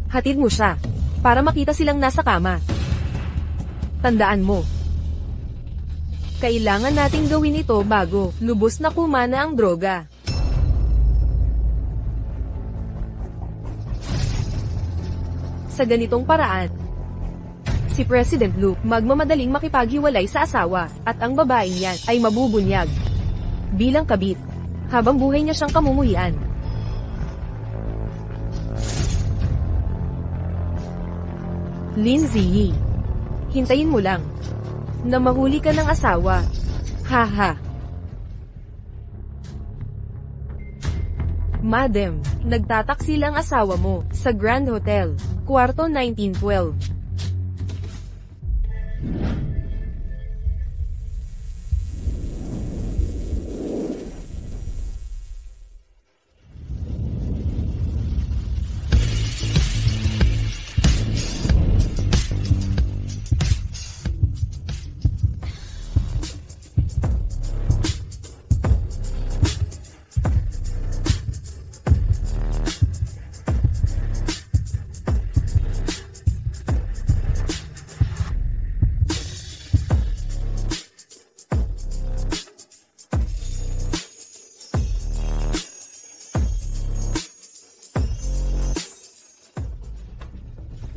hatid mo siya, para makita silang nasa kama. Tandaan mo, kailangan nating gawin ito bago lubos na kumana ang droga. Sa ganitong paraan, si President Lu magmamadaling makipaghiwalay sa asawa, at ang babaeng yan ay mabubunyag bilang kabit, habang buhay niya siyang kamumuhian. Lindsay, hintayin mo lang na mahuli ka ng asawa. Haha. Madam, nagtataksi lang asawa mo sa Grand Hotel, kwarto 1912.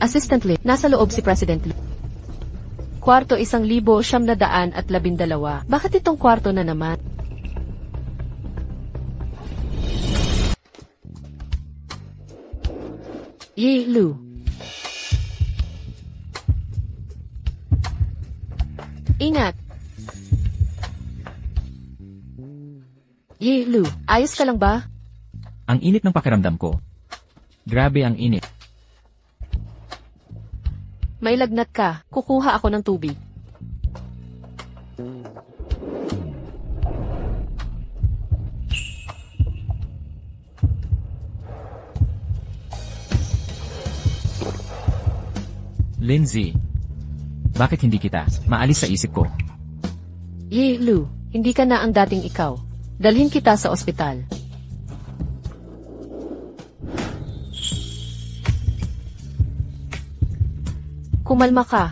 Assistantly, nasa loob si President Lu. Kwarto 1,912. Bakit itong kwarto na naman? Ye Lu. Ingat. Ye Lu, ayos ka lang ba? Ang init ng pakiramdam ko. Grabe ang init. May lagnat ka, kukuha ako ng tubig. Lindsay, bakit hindi kita maalis sa isip ko? Ye Lu, hindi ka na ang dating ikaw. Dalhin kita sa ospital. Kumalma ka.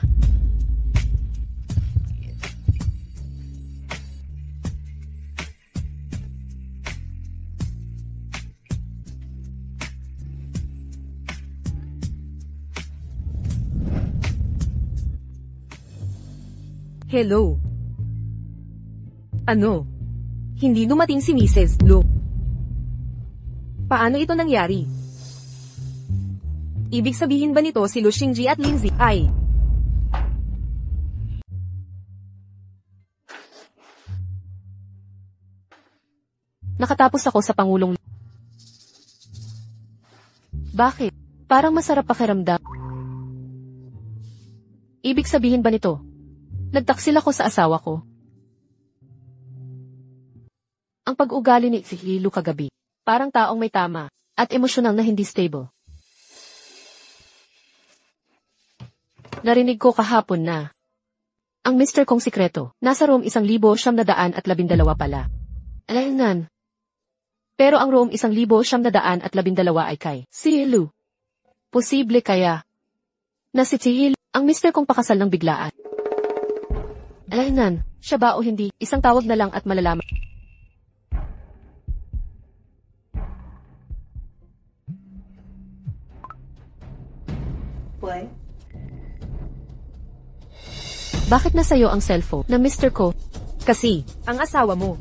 Hello? Ano? Hindi dumating si Mrs. Lu. Paano ito nangyari? Ibig sabihin ba nito si Lu Xingji at Lindsay ay... Nakatapos ako sa Pangulong. Bakit? Parang masarap pakiramdam. Ibig sabihin ba nito? Nagtaksil ako sa asawa ko. Ang pag-ugali ni Lu kagabi, parang taong may tama, at emosyonal na hindi stable. Narinig ko kahapon na ang Mr. Kong sikreto, nasa room 1,912 pala. Alaynan. Pero ang room 1,912 ay kay si Lu. Posible kaya na si Lu ang Mr. Kong pakasal ng biglaan. Alaynan, siya ba o hindi, isang tawag na lang at malalaman. Play. Bakit nasa'yo ang cellphone na Mr. Ko? Kasi, ang asawa mo.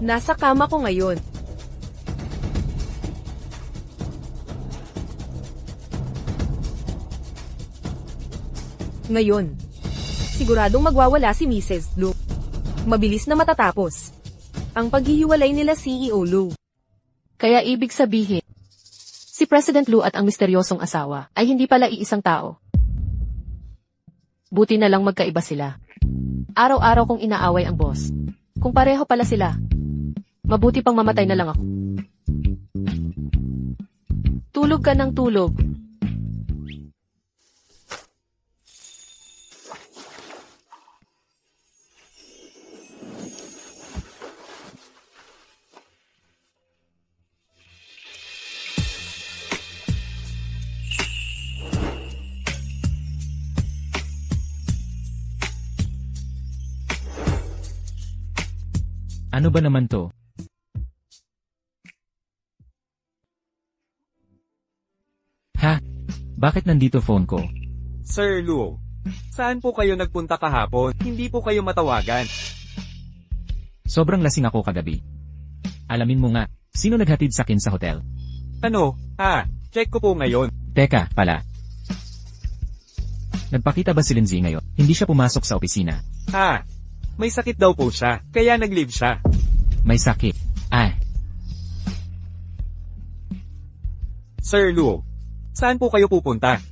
Nasa kama ko ngayon. Ngayon. Siguradong magwawala si Mrs. Lu. Mabilis na matatapos ang paghihiwalay nila CEO Lu. Kaya ibig sabihin, si President Lu at ang misteryosong asawa ay hindi pala iisang tao. Buti na lang magkaiba sila. Araw-araw kong inaaway ang boss. Kung pareho pala sila, mabuti pang mamatay na lang ako. Tulog ka ng tulog. Ano ba naman to? Ha? Bakit nandito phone ko? Sir Lu, saan po kayo nagpunta kahapon? Hindi po kayo matawagan. Sobrang lasing ako kagabi. Alamin mo nga, sino naghatid sa akin sa hotel? Ano? Check ko po ngayon. Teka, pala. Nagpakita ba si Lindsay ngayon? Hindi siya pumasok sa opisina. May sakit daw po siya, kaya nag-leave siya. May sakit. Sir Lu, saan po kayo pupunta?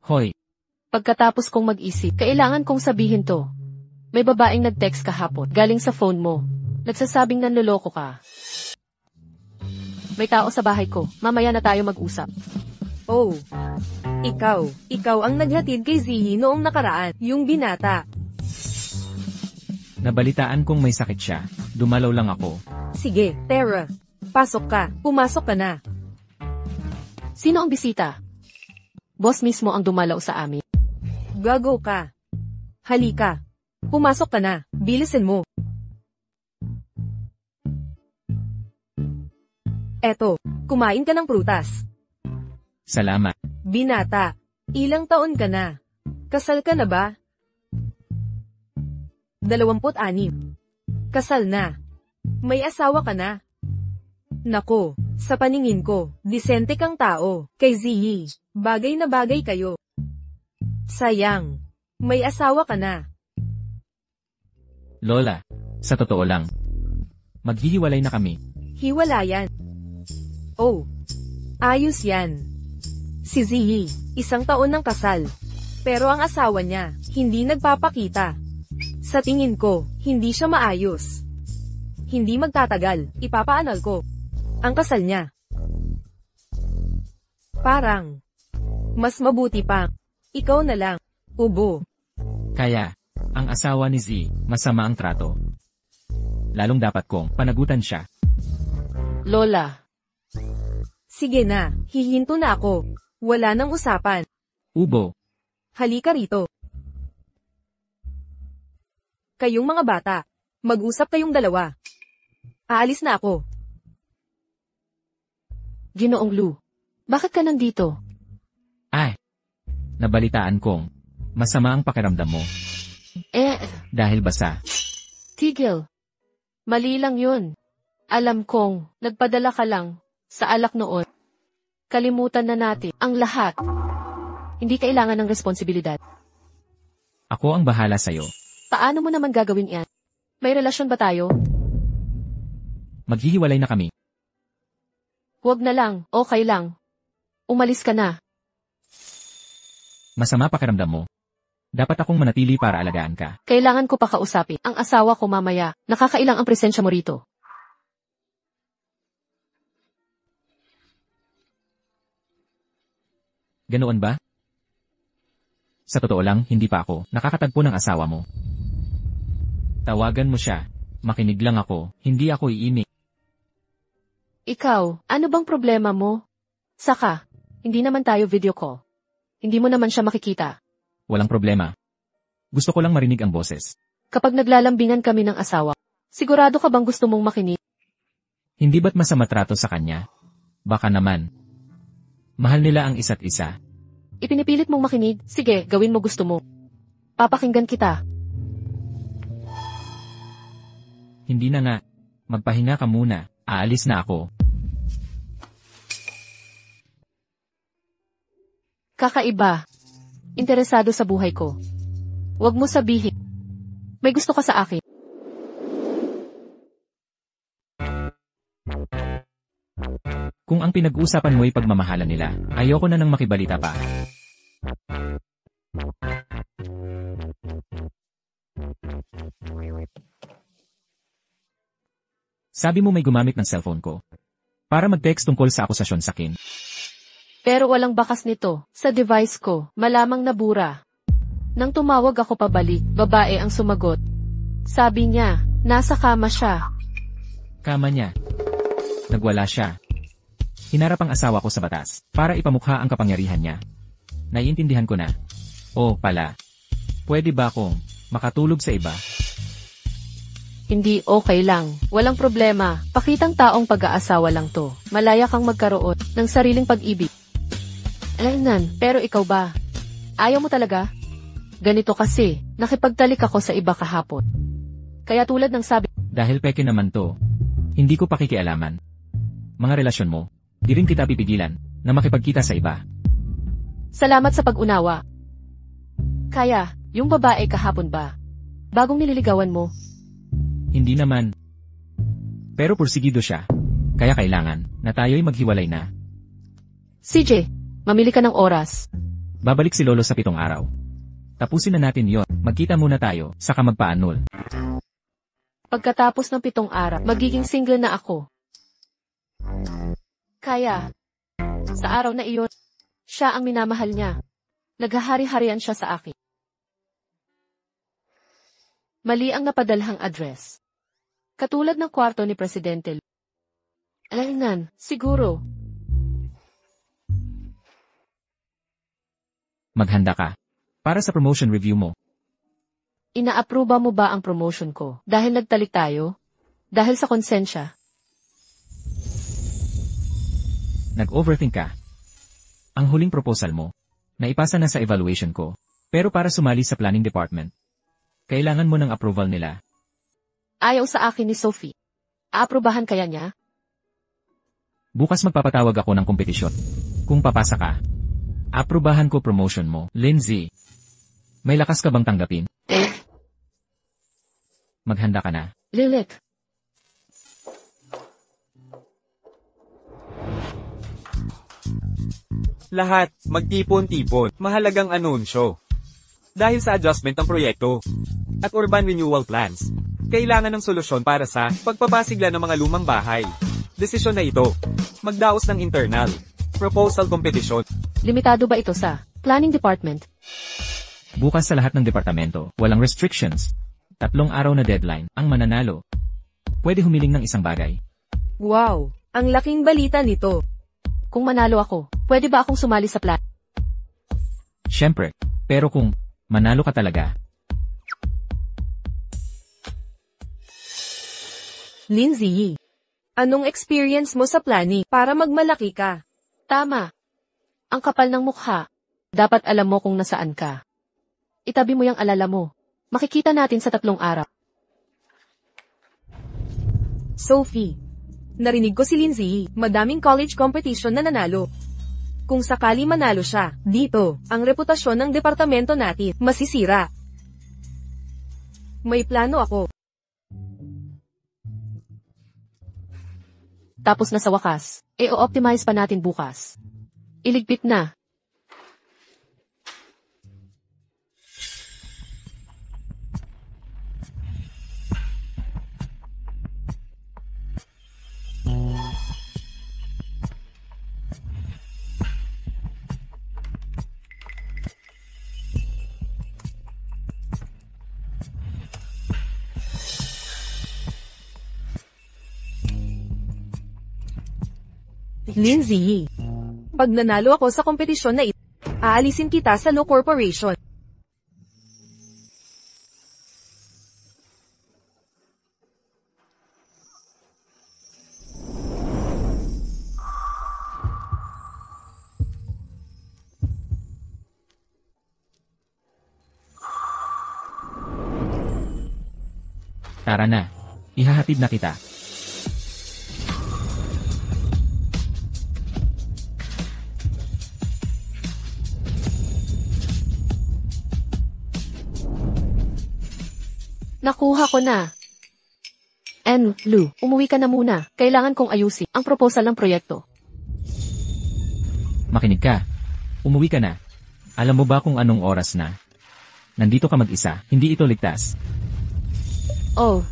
Hoy, Pagkatapos kong mag-isip, kailangan kong sabihin to. May babaeng nag-text kahapon, galing sa phone mo. Nagsasabing nanloloko ka. May tao sa bahay ko, mamaya na tayo mag-usap. Oh. Ikaw ang naghatid kay Ziyi noong nakaraan, yung binata. nabalitaan kong may sakit siya. Dumalaw lang ako. Sige, Tara. Pasok ka. Pumasok ka na. Sino ang bisita? Boss mismo ang dumalaw sa amin. Gago ka. Halika. Pumasok ka na. Bilisin mo. Eto, kumain ka ng prutas. Salamat. Binata, ilang taon ka na? Kasal ka na ba? 26. Kasal na. May asawa ka na? Nako, sa paningin ko, disente kang tao. Kay Ziyi, bagay na bagay kayo. Sayang, may asawa ka na. Lola, sa totoo lang. Maghihiwalay na kami. Hiwalayan. Oh, ayos yan. Si Ziyi, 1 taon ng kasal. Pero ang asawa niya, hindi nagpapakita. Sa tingin ko, hindi siya maayos. Hindi magtatagal, ipapaanal ko ang kasal niya. Parang, mas mabuti pa, ikaw na lang, ubo. Kaya, ang asawa ni Z, masama ang trato. Lalong dapat kong panagutan siya. Lola, Sige na, hihinto na ako. Wala nang usapan. Ubo, Halika rito. Kayong mga bata, mag-usap kayong dalawa. Aalis na ako. Ginoong Lu, bakit ka nandito? Ay, nabalitaan kong masama ang pakiramdam mo dahil basa. Tigil. Mali lang yun. Alam kong, nagpadala ka lang sa alak noon. Kalimutan na natin ang lahat. Hindi kailangan ng responsibilidad. Ako ang bahala sa'yo. Paano mo naman gagawin yan? May relasyon ba tayo? Maghihiwalay na kami. Huwag na lang, okay lang. Umalis ka na. Masama pakiramdam mo. Dapat akong manatili para alagaan ka. Kailangan ko pa kausapin ang asawa ko mamaya. Nakakailang ang presensya mo rito. Ganoon ba? Sa totoo lang, hindi pa ako nakakatagpo ng asawa mo. Tawagan mo siya. Makinig lang ako, hindi ako iimik. Ikaw, ano bang problema mo? Saka, hindi naman tayo video call. Hindi mo naman siya makikita. Walang problema. Gusto ko lang marinig ang boses. Kapag naglalambingan kami ng asawa, sigurado ka bang gusto mong makinig? Hindi ba't masama trato sa kanya? Baka naman. Mahal nila ang isa't isa. Ipinipilit mong makinig, sige, gawin mo gusto mo. Papakinggan kita. Hindi na nga. Magpahinga ka muna. Aalis na ako. Kakaiba. Interesado sa buhay ko. Huwag mo sabihin. May gusto ka sa akin. Kung ang pinag-uusapan mo ay pagmamahalan nila, ayoko na nang makibalita pa. Sabi mo may gumamit ng cellphone ko para mag-text tungkol sa akusasyon sa akin. Pero walang bakas nito sa device ko, malamang nabura. Nang tumawag ako pabalik, babae ang sumagot. Sabi niya, nasa kama siya. Kama niya. Nagwala siya. Hinarap ang asawa ko sa batas para ipamukha ang kapangyarihan niya. Naiintindihan ko na. Oh, pala. Pwede ba akong makatulog sa iba? Hindi okay lang. Walang problema. Pakitang taong pag-aasawa lang to. Malaya kang magkaroon ng sariling pag-ibig. Alam pero ikaw ba? Ayaw mo talaga? Ganito kasi, nakipagtalik ako sa iba kahapon. Kaya tulad ng sabi, dahil peke naman to, hindi ko pakikialaman. Mga relasyon mo, di rin kita pipigilan na makipagkita sa iba. Salamat sa pag-unawa. Kaya, yung babae kahapon ba? Bagong nililigawan mo? Hindi naman. Pero pursigido siya. Kaya kailangan na tayo'y maghiwalay na. CJ, mamili ka ng oras. Babalik si Lolo sa 7 araw. Tapusin na natin yon. Magkita muna tayo, saka magpaanol. Pagkatapos ng 7 araw, magiging single na ako. Kaya, sa araw na iyon, siya ang minamahal niya. Naghahari-harian siya sa akin. Mali ang napadalhang address. Katulad ng kwarto ni Presidente. Alangan, siguro. Maghanda ka. Para sa promotion review mo. Inaaproba mo ba ang promotion ko? Dahil nagtalik tayo? Dahil sa konsensya? Nag-overthink ka. Ang huling proposal mo, naipasa na sa evaluation ko. Pero para sumali sa planning department, kailangan mo ng approval nila. Ayaw sa akin ni Sophie. Aaprobahan kaya niya? Bukas magpapatawag ako ng kompetisyon. Kung papasa ka, aprobahan ko promotion mo. Lindsay, may lakas ka bang tanggapin? Maghanda ka na. Lilith. Lahat, magtipon-tipon, mahalagang anunsyo. Dahil sa adjustment ng proyekto at urban renewal plans, kailangan ng solusyon para sa pagpapasigla ng mga lumang bahay. Desisyon na ito, magdaos ng internal proposal competition. Limitado ba ito sa planning department? Bukas sa lahat ng departamento, walang restrictions. 3 araw na deadline, ang mananalo. Pwede humiling ng isang bagay. Wow, ang laking balita nito. Kung manalo ako, pwede ba akong sumali sa plan? Siyempre, pero kung manalo ka talaga. Lindsay, anong experience mo sa planning para magmalaki ka? Tama. Ang kapal ng mukha. Dapat alam mo kung nasaan ka. Itabi mo yung alala mo. Makikita natin sa 3 araw. Sophie, narinig ko si Lindsay, madaming college competition na nanalo. Kung sakali manalo siya, dito, ang reputasyon ng departamento natin, masisira. May plano ako. Tapos na sa wakas, i-optimize pa natin bukas. Iligpit na. Lindsay, pag nanalo ako sa kompetisyon na ito, aalisin kita sa Law Corporation. Tara na. Ihahatid na kita. Nakuha ko na. Lou, umuwi ka na muna. Kailangan kong ayusin ang proposal ng proyekto. Makinig ka. Umuwi ka na. Alam mo ba kung anong oras na? Nandito ka mag-isa, hindi ito ligtas. Oh.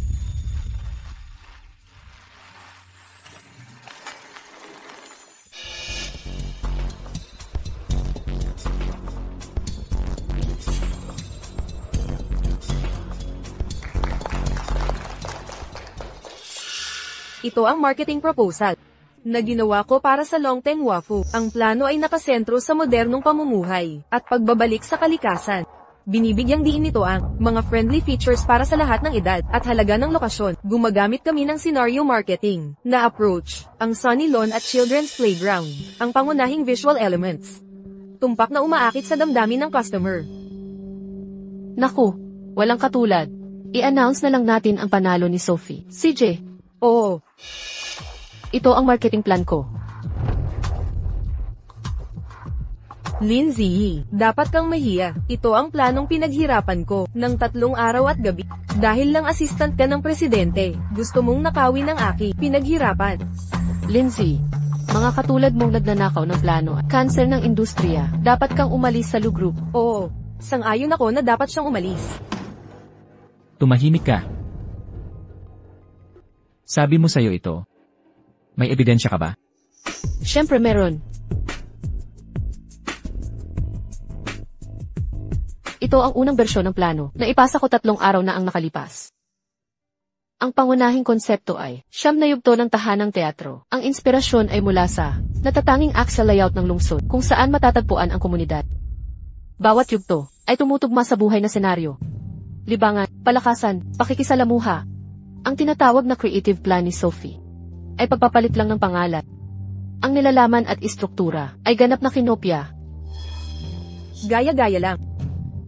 Ito ang marketing proposal na ginawa ko para sa Longteng Wafu. Ang plano ay nakasentro sa modernong pamumuhay at pagbabalik sa kalikasan. Binibigyang diin nito ang mga friendly features para sa lahat ng edad at halaga ng lokasyon. Gumagamit kami ng scenario marketing na approach, ang sunny lawn at children's playground, ang pangunahing visual elements. Tumpak na umaakit sa damdamin ng customer. Naku, walang katulad. I-announce na lang natin ang panalo ni Sophie. CJ. Oo. Ito ang marketing plan ko. Lindsay, dapat kang mahiya. Ito ang planong pinaghirapan ko ng 3 araw at gabi. Dahil lang assistant ka ng presidente, gusto mong nakawin ang pinaghirapan. Lindsay, mga katulad mong nagnanakaw ng plano at cancer ng industriya, dapat kang umalis sa Lu Group. Oo, sang-ayon ako na dapat siyang umalis. Tumahimik ka. Sabi mo sa'yo ito. May ebidensya ka ba? Siyempre meron. Ito ang unang bersyon ng plano, na ipasa ko 3 araw na ang nakalipas. Ang pangunahing konsepto ay, siyam na yugto ng tahanang teatro. Ang inspirasyon ay mula sa natatanging axle layout ng lungsod, kung saan matatagpuan ang komunidad. Bawat yugto ay tumutugma sa buhay na senaryo. Libangan, palakasan, pakikisalamuha. Ang tinatawag na creative plan ni Sophie ay pagpapalit lang ng pangalan. Ang nilalaman at istruktura ay ganap na kinopya. Gaya-gaya lang.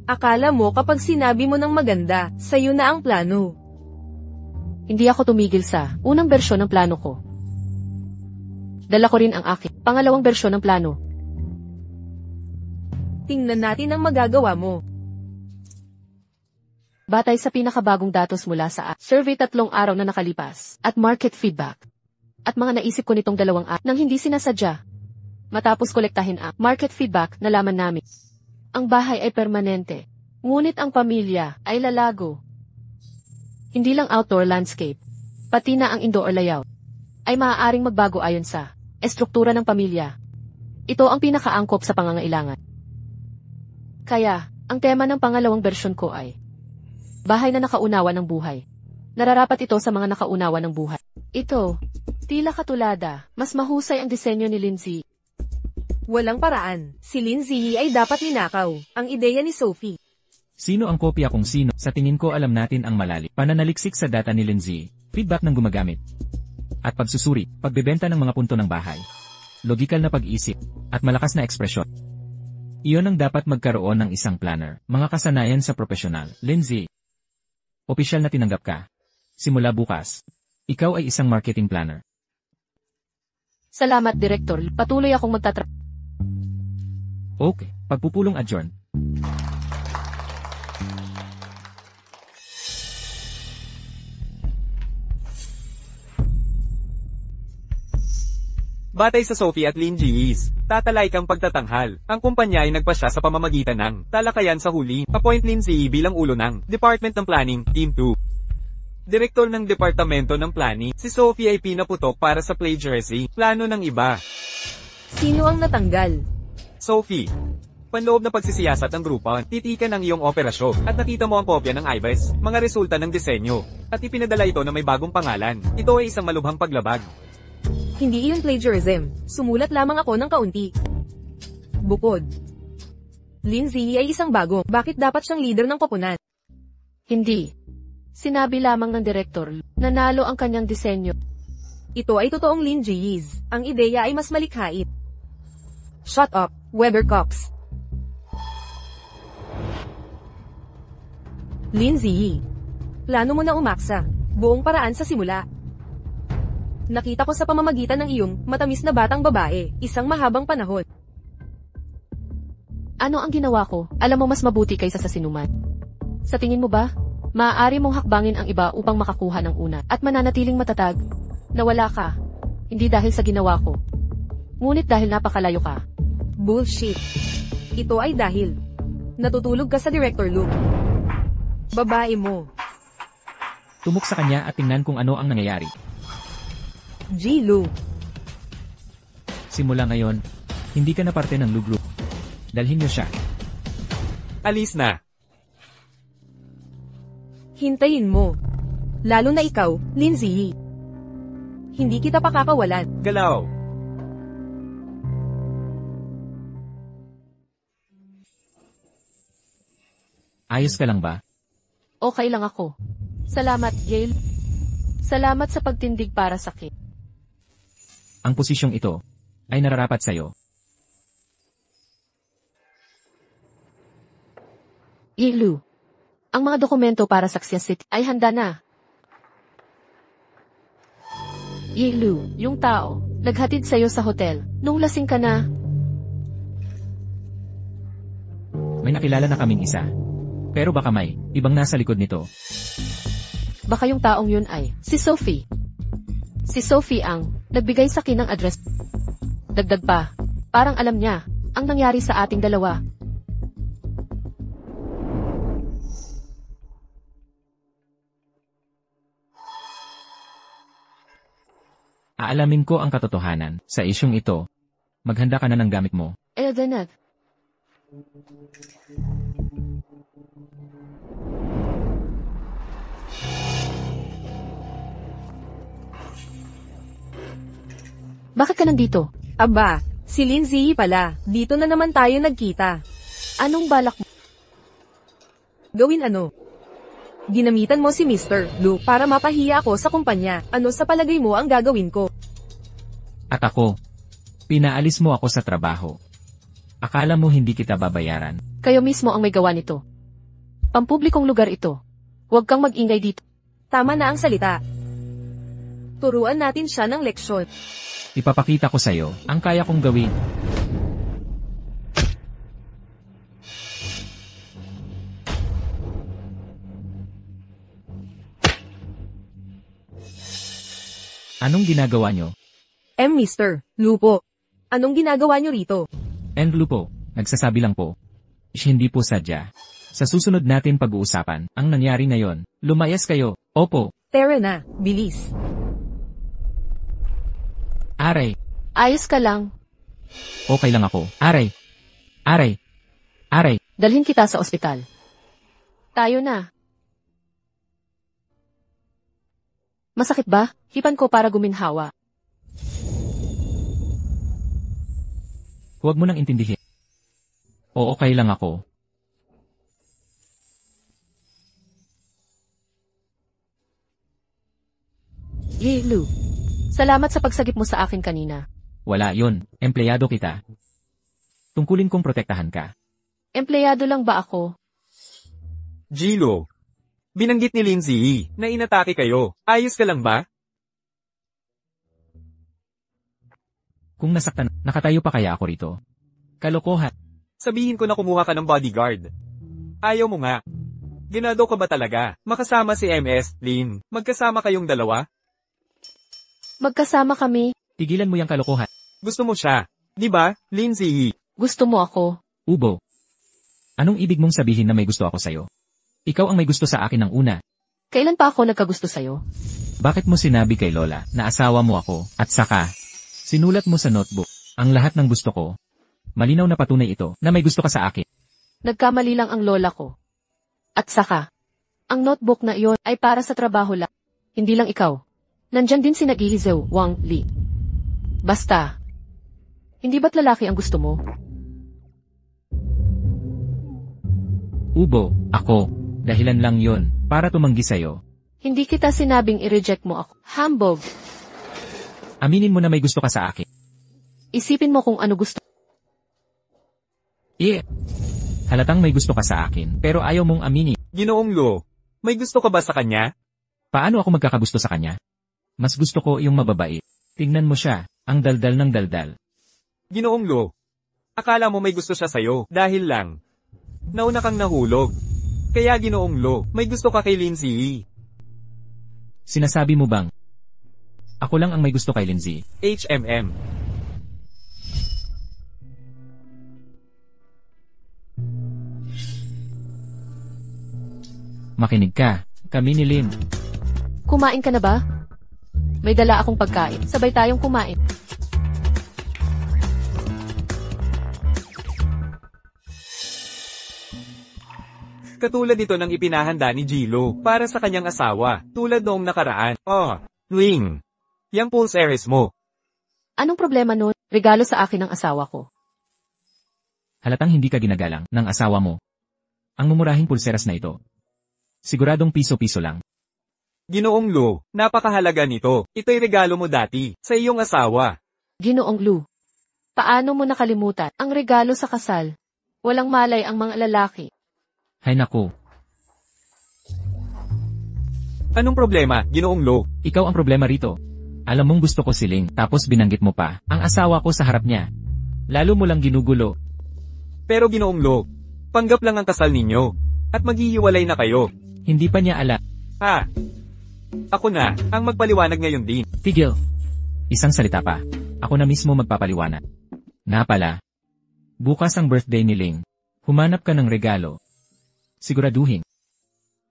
Akala mo kapag sinabi mo ng maganda, sa'yo na ang plano. Hindi ako tumigil sa unang bersyon ng plano ko. Dala ko rin ang aking pangalawang bersyon ng plano. Tingnan natin ang magagawa mo. Batay sa pinakabagong datos mula sa survey 3 araw na nakalipas, at market feedback. At mga naisip ko nitong 2 araw nang hindi sinasadya. Matapos kolektahin ang market feedback, nalaman namin. Ang bahay ay permanente. Ngunit ang pamilya ay lalago. Hindi lang outdoor landscape, pati na ang indoor layout, ay maaaring magbago ayon sa estruktura ng pamilya. Ito ang pinakaangkop sa pangangailangan. Kaya, ang tema ng pangalawang bersyon ko ay bahay na nakaunawa ng buhay. Nararapat ito sa mga nakaunawa ng buhay. Ito, tila katulada, mas mahusay ang disenyo ni Lindsay. Walang paraan, si Lindsay ay dapat ninakaw, ang ideya ni Sophie. Sino ang kopya kung sino? Sa tingin ko alam natin ang malalim. Pananaliksik sa data ni Lindsay, feedback ng gumagamit. At pagsusuri, pagbebenta ng mga punto ng bahay. Logikal na pag-isip, at malakas na ekspresyon. Iyon ang dapat magkaroon ng isang planner. Mga kasanayan sa profesional. Lindsay, opisyal na tinanggap ka. Simula bukas, ikaw ay isang marketing planner. Salamat, Director. Patuloy akong Okay, pagpupulong adjourn. Batay sa Sophie at Lin G's, tatalay kang pagtatanghal. Ang kumpanya ay nagpasya sa pamamagitan ng talakayan sa huli. Appoint Lin Z bilang ulo ng Department ng Planning, Team 2. Direktor ng Departamento ng Planning, si Sophie ay pinaputok para sa plagiarism, plano ng iba. Sino ang natanggal? Sophie, panloob na pagsisiyasat ng grupo, titikan ang iyong operasyon, at nakita mo ang kopya ng IBES, mga resulta ng disenyo, at ipinadala ito na may bagong pangalan. Ito ay isang malubhang paglabag. Hindi iyon plagiarism. Sumulat lamang ako ng kaunti. Bukod. Lindsay ay isang bago. Bakit dapat siyang leader ng koponan? Hindi. Sinabi lamang ng Direktor, nanalo ang kanyang disenyo. Ito ay totoong Lindsay's. Ang ideya ay mas malikhain. Shut up, Weathercocks. Lindsay. Plano mo na umaksa. Buong paraan sa simula. Nakita ko sa pamamagitan ng iyong matamis na batang babae, isang mahabang panahon. Ano ang ginawa ko? Alam mo mas mabuti kaysa sa sinuman. Sa tingin mo ba, maaari mong hakbangin ang iba upang makakuha ng una at mananatiling matatag? Nawala ka. Hindi dahil sa ginawa ko. Ngunit dahil napakalayo ka. Bullshit. Ito ay dahil natutulog ka sa Director Luke. Babae mo. Tumok sa kanya at tingnan kung ano ang nangyayari. G-Lu. Simula ngayon, hindi ka na parte ng Lu Group. Dalhin niyo siya. Alis na. Hintayin mo. Lalo na ikaw, Lindsay. Hindi kita pakakawalan. Galaw. Ayos ka lang ba? Okay lang ako. Salamat, Yale. Salamat sa pagtindig para sa akin. Ang posisyong ito ay nararapat sa'yo. Yilu. Ang mga dokumento para sa Xian City ay handa na. Yilu, yung tao, naghatid sa'yo sa hotel, nung lasing ka na. May nakilala na kaming isa. Pero baka may ibang nasa likod nito. Baka yung taong yun ay si Sophie. Si Sophie ang nagbigay sa akin ng address. Dagdag pa, parang alam niya ang nangyari sa ating dalawa. Aalamin ko ang katotohanan sa isyong ito. Maghanda ka na ng gamit mo. Eldeneth. Bakit ka nandito? Aba, si Lindsay pala. Dito na naman tayo nagkita. Anong balak mo? Gawin ano? Ginamitan mo si Mr. Lu para mapahiya ako sa kumpanya. Ano sa palagay mo ang gagawin ko? At ako, pinaalis mo ako sa trabaho. Akala mo hindi kita babayaran. Kayo mismo ang may gawa nito. Pampublikong lugar ito. Huwag kang mag-ingay dito. Tama na ang salita. Turuan natin siya ng leksyon. Ipapakita ko sa'yo ang kaya kong gawin. Anong ginagawa nyo? Mr. Lupo. Anong ginagawa nyo rito? And Lupo, nagsasabi lang po. Hindi po sadya. Sa susunod natin pag-uusapan ang nangyari ngayon. Lumayas kayo. Opo. Tara na, bilis. Aray. Ayos ka lang. Okay lang ako. Aray. Aray. Aray. Dalhin kita sa ospital. Tayo na. Masakit ba? Hipan ko para guminhawa. Huwag mo nang intindihin. Oo, okay lang ako. Ye Lu. Salamat sa pagsagip mo sa akin kanina. Wala yon, empleyado kita. Tungkulin kong protektahan ka. Empleyado lang ba ako? Jilo. Binanggit ni Lindsay na inatake kayo. Ayos ka lang ba? Kung nasaktan, nakatayo pa kaya ako rito? Kalokohan. Sabihin ko na kumuha ka ng bodyguard. Ayaw mo nga. Ginado ka ba talaga? Makasama si MS, Lin. Magkasama kayong dalawa? Magkasama kami. Tigilan mo yung kalokohan. Gusto mo siya. Di ba, Lindsay? Gusto mo ako. Ubo. Anong ibig mong sabihin na may gusto ako sa'yo? Ikaw ang may gusto sa akin ng una. Kailan pa ako nagkagusto sa'yo? Bakit mo sinabi kay Lola na asawa mo ako at saka sinulat mo sa notebook ang lahat ng gusto ko? Malinaw na patunay ito na may gusto ka sa akin. Nagkamali lang ang lola ko. At saka, ang notebook na iyon ay para sa trabaho lang. Hindi lang ikaw. Nandyan din si Naghihizew, Wang Li. Basta. Hindi ba't lalaki ang gusto mo? Ubo, ako. Dahilan lang yon para tumanggi sa'yo. Hindi kita sinabing i-reject mo ako. Hambog. Aminin mo na may gusto ka sa akin. Isipin mo kung ano gusto. Halatang may gusto ka sa akin, pero ayaw mong aminin. Ginoong Lo, may gusto ka ba sa kanya? Paano ako magkakagusto sa kanya? Mas gusto ko yung mababait. Tingnan mo siya, ang daldal ng daldal. Ginoong Lo, akala mo may gusto siya sa'yo dahil lang. Nauna kang nahulog. Kaya Ginoong Lo, may gusto ka kay Lindsay. Sinasabi mo bang ako lang ang may gusto kay Lindsay? HMM. Makinig ka, kami ni Lin. Kumain ka na ba? May dala akong pagkain. Sabay tayong kumain. Katulad ito ng ipinahanda ni Jilo para sa kanyang asawa, tulad noong nakaraan. Oh, Wing. Yang pulseres mo. Anong problema nun? Regalo sa akin ng asawa ko. Halatang hindi ka ginagalang ng asawa mo. Ang mumurahing pulseras na ito. Siguradong piso-piso lang. Ginoong Lo, napakahalaga nito. Ito'y regalo mo dati, sa iyong asawa. Ginoong Lu. Paano mo nakalimutan ang regalo sa kasal? Walang malay ang mga lalaki. Hay naku, Anong problema, Ginoong Lo? ikaw ang problema rito. Alam mong gusto ko si Ling, tapos binanggit mo pa ang asawa ko sa harap niya. Lalo mo lang ginugulo. Pero Ginoong Lo, panggap lang ang kasal ninyo. At maghihiwalay na kayo. Hindi pa niya alam. Ha? Ako na, ang magpaliwanag ngayon din. Tigil. Isang salita pa. Ako na mismo magpapaliwanag. Na pala. Bukas ang birthday ni Ling. Humanap ka ng regalo. Siguraduhin.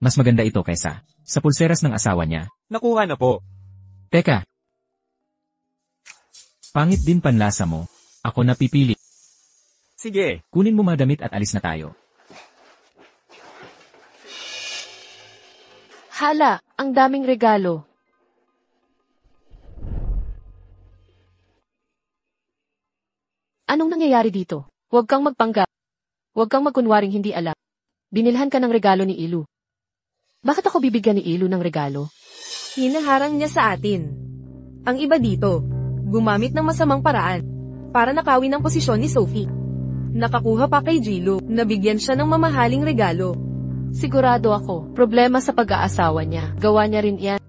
Mas maganda ito kaysa sa pulseras ng asawa niya. Nakuha na po. Teka. Pangit din panlasa mo. Ako na pipili. Sige. Kunin mo mga damit at alis na tayo. Hala, ang daming regalo. Anong nangyayari dito? Huwag kang magpanggap. Huwag kang magkunwaring hindi alam. Binilhan ka ng regalo ni Ilu. Bakit ako bibigyan ni Ilu ng regalo? Hinaharang niya sa atin. Ang iba dito, gumamit ng masamang paraan para nakawin ang posisyon ni Sophie. Nakakuha pa kay Jilo, nabigyan siya ng mamahaling regalo. Sigurado ako, problema sa pag-aasawa niya. Gawa niya rin yan.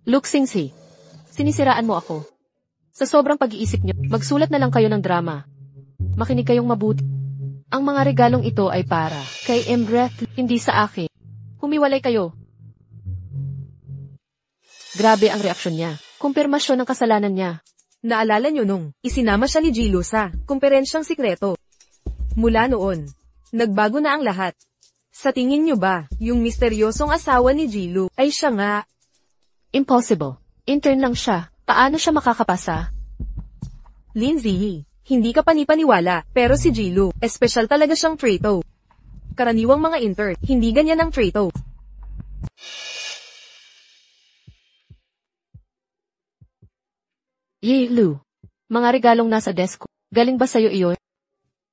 Luxingsi, sinisiraan mo ako. Sa sobrang pag-iisip niyo, magsulat na lang kayo ng drama. Makinig kayong mabuti. Ang mga regalong ito ay para kay Embreth, hindi sa akin. Humiwalay kayo. Grabe ang reaksyon niya. Kumpirmasyon ng kasalanan niya. Naalala niyo nung isinama siya ni Jilo sa kumperensyang sikreto. Mula noon, nagbago na ang lahat. Sa tingin niyo ba, yung misteryosong asawa ni Jilo ay siya nga? Impossible. Intern lang siya. Paano siya makakapasa? Lindsay, hindi ka panipaniwala, pero si Jilo, espesyal talaga siyang traitor. Karaniwang mga intern, hindi ganyan ang traitor. Ye Lu, mga regalong nasa desk ko. Galing ba sa'yo iyon?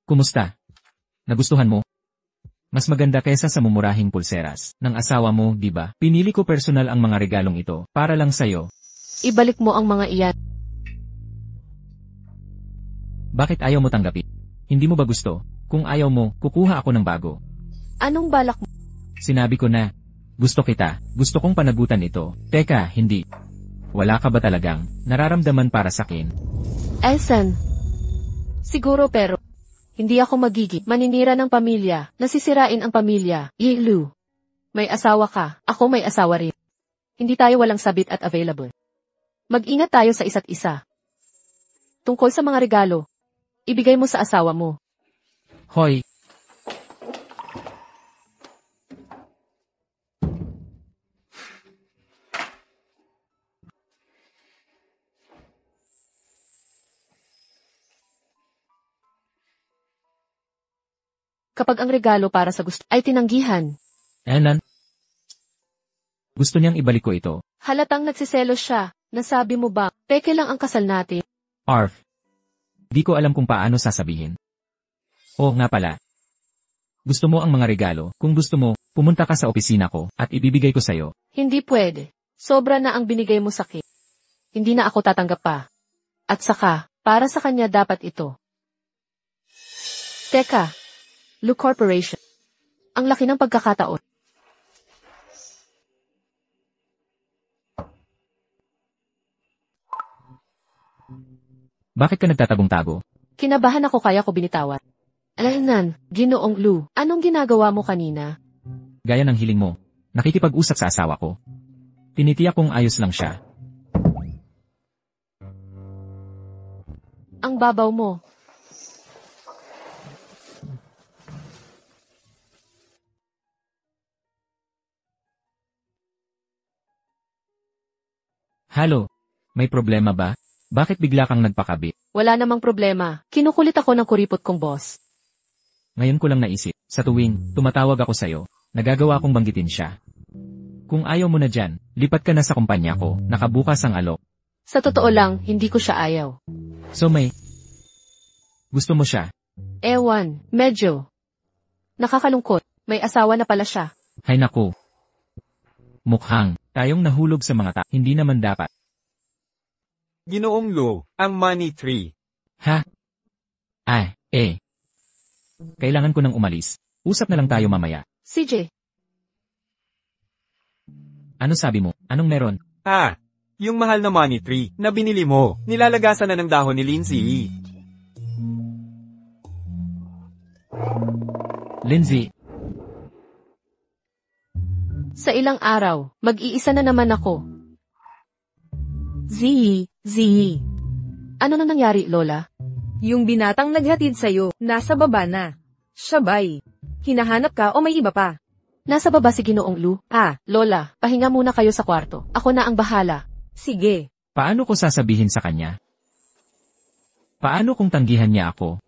Kumusta? Nagustuhan mo? Mas maganda kaysa sa mumurahing pulseras ng asawa mo, di ba? Pinili ko personal ang mga regalong ito para lang sa'yo. Ibalik mo ang mga iyan. Bakit ayaw mo tanggapin? Hindi mo ba gusto? Kung ayaw mo, kukuha ako ng bago. Anong balak mo? Sinabi ko na, gusto kita, gusto kong panagutan ito. Teka, hindi. Wala ka ba talagang nararamdaman para sa akin? Elsan. Siguro pero, hindi ako maninira ng pamilya, nasisirain ang pamilya. Lu. May asawa ka, ako may asawa rin. Hindi tayo walang sabit at available. Mag-ingat tayo sa isa't isa. Tungkol sa mga regalo, ibigay mo sa asawa mo. Hoy! Kapag ang regalo para sa gusto ay tinanggihan, Enan? Gusto niyang ibalik ko ito. halatang nagsiselos siya. Nasabi mo ba, peke lang ang kasal natin? Arf. Di ko alam kung paano sasabihin. Oo nga pala. Gusto mo ang mga regalo, kung gusto mo, pumunta ka sa opisina ko, at ibibigay ko sa'yo. Hindi pwede. Sobra na ang binigay mo sa akin. Hindi na ako tatanggap pa. At saka, para sa kanya dapat ito. Teka, Lu Corporation. Ang laki ng pagkakataon. Bakit ka nagtatagong-tago? Kinabahan ako kaya ko binitawan. Alainan, Ginoong Lu, anong ginagawa mo kanina? Gaya ng hiling mo, nakikipag-usap sa asawa ko. Tinitiyak kong ayos lang siya. Ang babaw mo. Halo, may problema ba? Bakit bigla kang nagpakabit? Wala namang problema. Kinukulit ako ng kuripot kong boss. Ngayon ko lang naisip, sa tuwing tumatawag ako sa'yo, nagagawa kong banggitin siya. Kung ayaw mo na dyan, lipat ka na sa kumpanya ko, nakabukas ang alok. Sa totoo lang, hindi ko siya ayaw. So may... Gusto mo siya? Ewan, medyo. Nakakalungkot. May asawa na pala siya. Hay naku. Mukhang, tayong nahulog sa mga hindi naman dapat. Ginoong Lu, ang money tree. Ha? Kailangan ko nang umalis. Usap na lang tayo mamaya. CJ, Ano sabi mo? Anong meron? Yung mahal na money tree na binili mo, nilalagasan na ng dahon ni Lindsay. Lindsay, sa ilang araw, mag-iisa na naman ako. Zihi. Ano na nangyari, Lola? Yung binatang naghatid sa'yo, nasa baba na. Shabay. Hinahanap ka o may iba pa? Nasa baba si Ginoong Lu. Lola, pahinga muna kayo sa kwarto. Ako na ang bahala. Sige. paano ko sasabihin sa kanya? Paano kung tanggihan niya ako?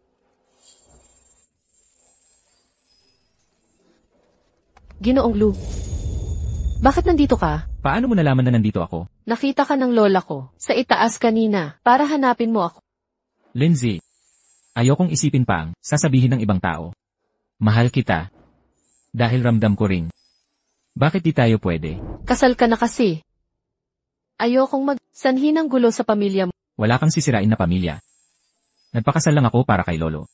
Ginoong Lu. Bakit nandito ka? Paano mo nalaman na nandito ako? Nakita ka ng lola ko sa itaas kanina para hanapin mo ako. Lindsay, ayokong isipin pa ang sasabihin ng ibang tao. Mahal kita. Dahil ramdam ko rin. Bakit di tayo pwede? Kasal ka na kasi. Ayokong sanhi ng gulo sa pamilya mo. Wala kang sisirain na pamilya. Nagpakasal lang ako para kay Lolo.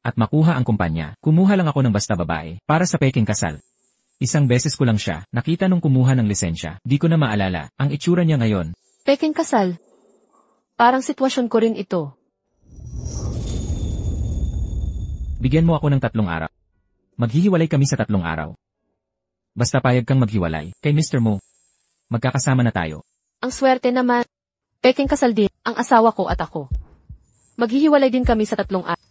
At makuha ang kumpanya, kumuha lang ako ng basta babae para sa peking kasal. Isang beses ko lang siya nakita nung kumuha ng lisensya. Di ko na maalala ang itsura niya ngayon. Peking kasal. Parang sitwasyon ko rin ito. Bigyan mo ako ng 3 araw. Maghihiwalay kami sa 3 araw. Basta payag kang maghiwalay kay Mr. Mo. Magkakasama na tayo. Ang swerte naman. Peking kasal din ang asawa ko at ako. Maghihiwalay din kami sa 3 araw.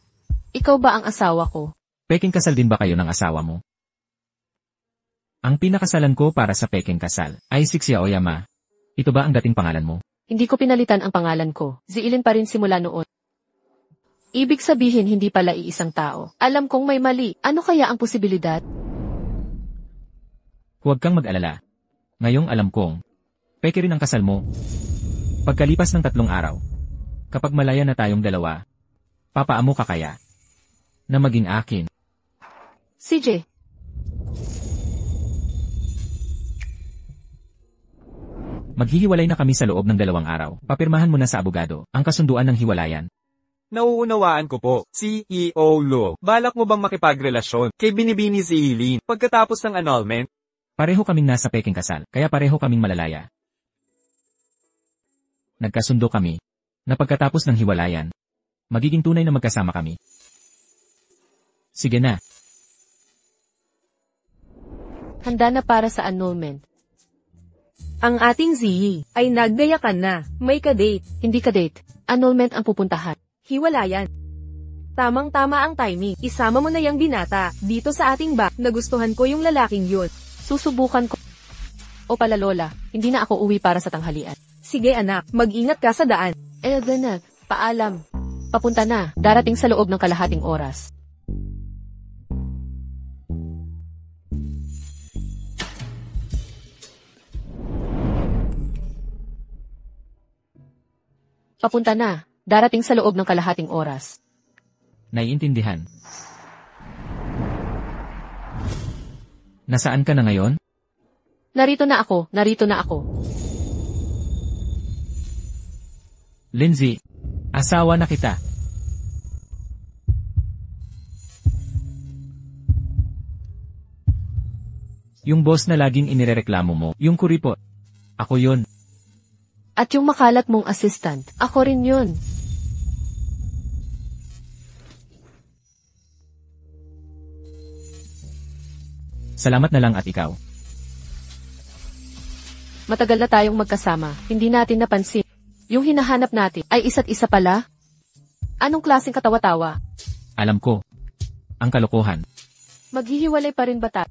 Ikaw ba ang asawa ko? Peking kasal din ba kayo ng asawa mo? Ang pinakasalan ko para sa peking kasal ay Sixia Oyama. Ito ba ang dating pangalan mo? Hindi ko pinalitan ang pangalan ko. Ziilin pa rin simula noon. Ibig sabihin hindi pala iisang tao. Alam kong may mali. Ano kaya ang posibilidad? Huwag kang mag-alala. Ngayong alam kong, peke rin ang kasal mo. Pagkalipas ng 3 araw, kapag malaya na tayong dalawa, papaamo ka kaya na maging akin. CJ. Maghihiwalay na kami sa loob ng 2 araw. Papirmahan mo na sa abogado ang kasunduan ng hiwalayan. Nauunawaan ko po, CEO Lo. Balak mo bang makipagrelasyon kay Binibini Zilin pagkatapos ng annulment? Pareho kaming nasa peking kasal, kaya pareho kaming malalaya. Nagkasundo kami na pagkatapos ng hiwalayan, magiging tunay na magkasama kami. Sige na. Handa na para sa annulment. Ang ating Ziyi ay naggayakan na. May kadate. Hindi ka date. Annulment ang pupuntahan. Hiwalayan. Tamang-tama ang timing. Isama mo na yung binata dito sa ating Nagustuhan ko yung lalaking yun. Susubukan ko. O pala lola, hindi na ako uwi para sa tanghalian. Sige anak, mag-ingat ka sa daan. Ganag, paalam. Papunta na, darating sa loob ng kalahating oras. Papunta na, darating sa loob ng kalahating oras. Naiintindihan. Nasaan ka na ngayon? Narito na ako. Lindsay, asawa na kita. Yung boss na laging inirereklamo mo, yung kuripot. Ako yun. At yung makalat mong assistant, ako rin yun. Salamat na lang at ikaw. Matagal na tayong magkasama, hindi natin napansin. Yung hinahanap natin ay isa't isa pala? Anong klaseng katawa-tawa? Alam ko. Ang kalokohan. Maghihiwalay pa rin ba tayo?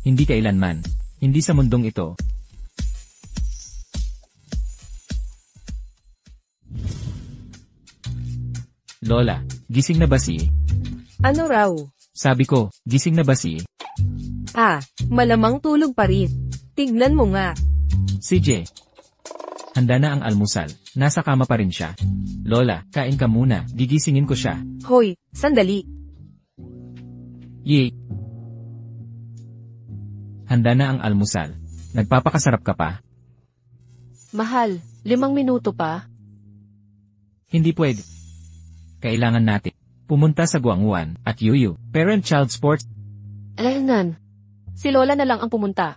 Hindi kailanman. Hindi sa mundong ito. Lola, gising na ba si? Ano raw? Sabi ko, gising na ba si? Malamang tulog pa rin. Tignan mo nga. CJ. Handa na ang almusal. Nasa kama pa rin siya. Lola, kain ka muna. Gigisingin ko siya. Hoy, sandali. Yee. Handa na ang almusal. Nagpapakasarap ka pa? Mahal, 5 minuto pa? Hindi pwede. Kailangan natin pumunta sa Guangguan at Yuyu, parent-child sports. Nan. Si Lola na lang ang pumunta.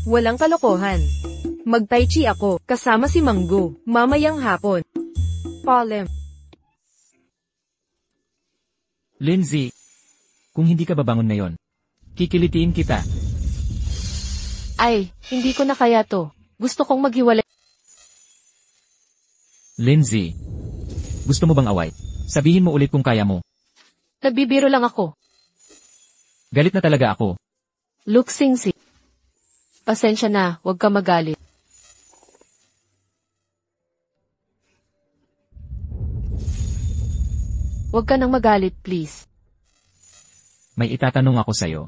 Walang kalokohan. Mag-tai chi ako, kasama si Manggo, mamayang hapon. Palem. Lindsay, kung hindi ka babangon ngayon, kikilitiin kita. Ay, hindi ko na kaya to. Gusto kong maghiwalay. Lindsay, gusto mo bang away? Sabihin mo ulit kung kaya mo. Nagbibiro lang ako. Galit na talaga ako. Luxingsi. Pasensya na, huwag ka magalit. Huwag ka nang magalit, please. May itatanong ako sa'yo.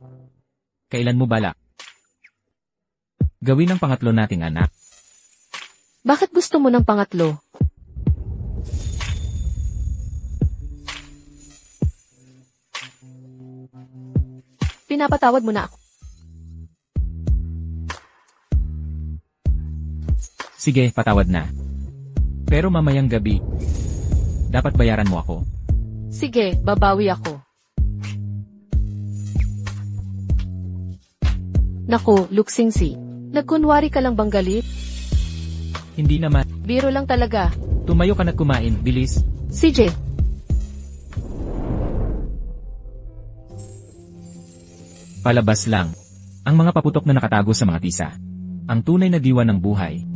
Kailan mo balak gawin ang pangatlo nating anak? Bakit gusto mo ng pangatlo? Pinapatawad mo na ako. Sige, patawad na. Pero mamayang gabi, dapat bayaran mo ako. Sige, babawi ako. Naku, Luxingsi. Nagkunwari ka lang bang galit? Hindi naman. Biro lang talaga. Tumayo ka na't kumain, bilis. CJ. Palabas lang. Ang mga paputok na nakatago sa mga tisa. Ang tunay na diwa ng buhay.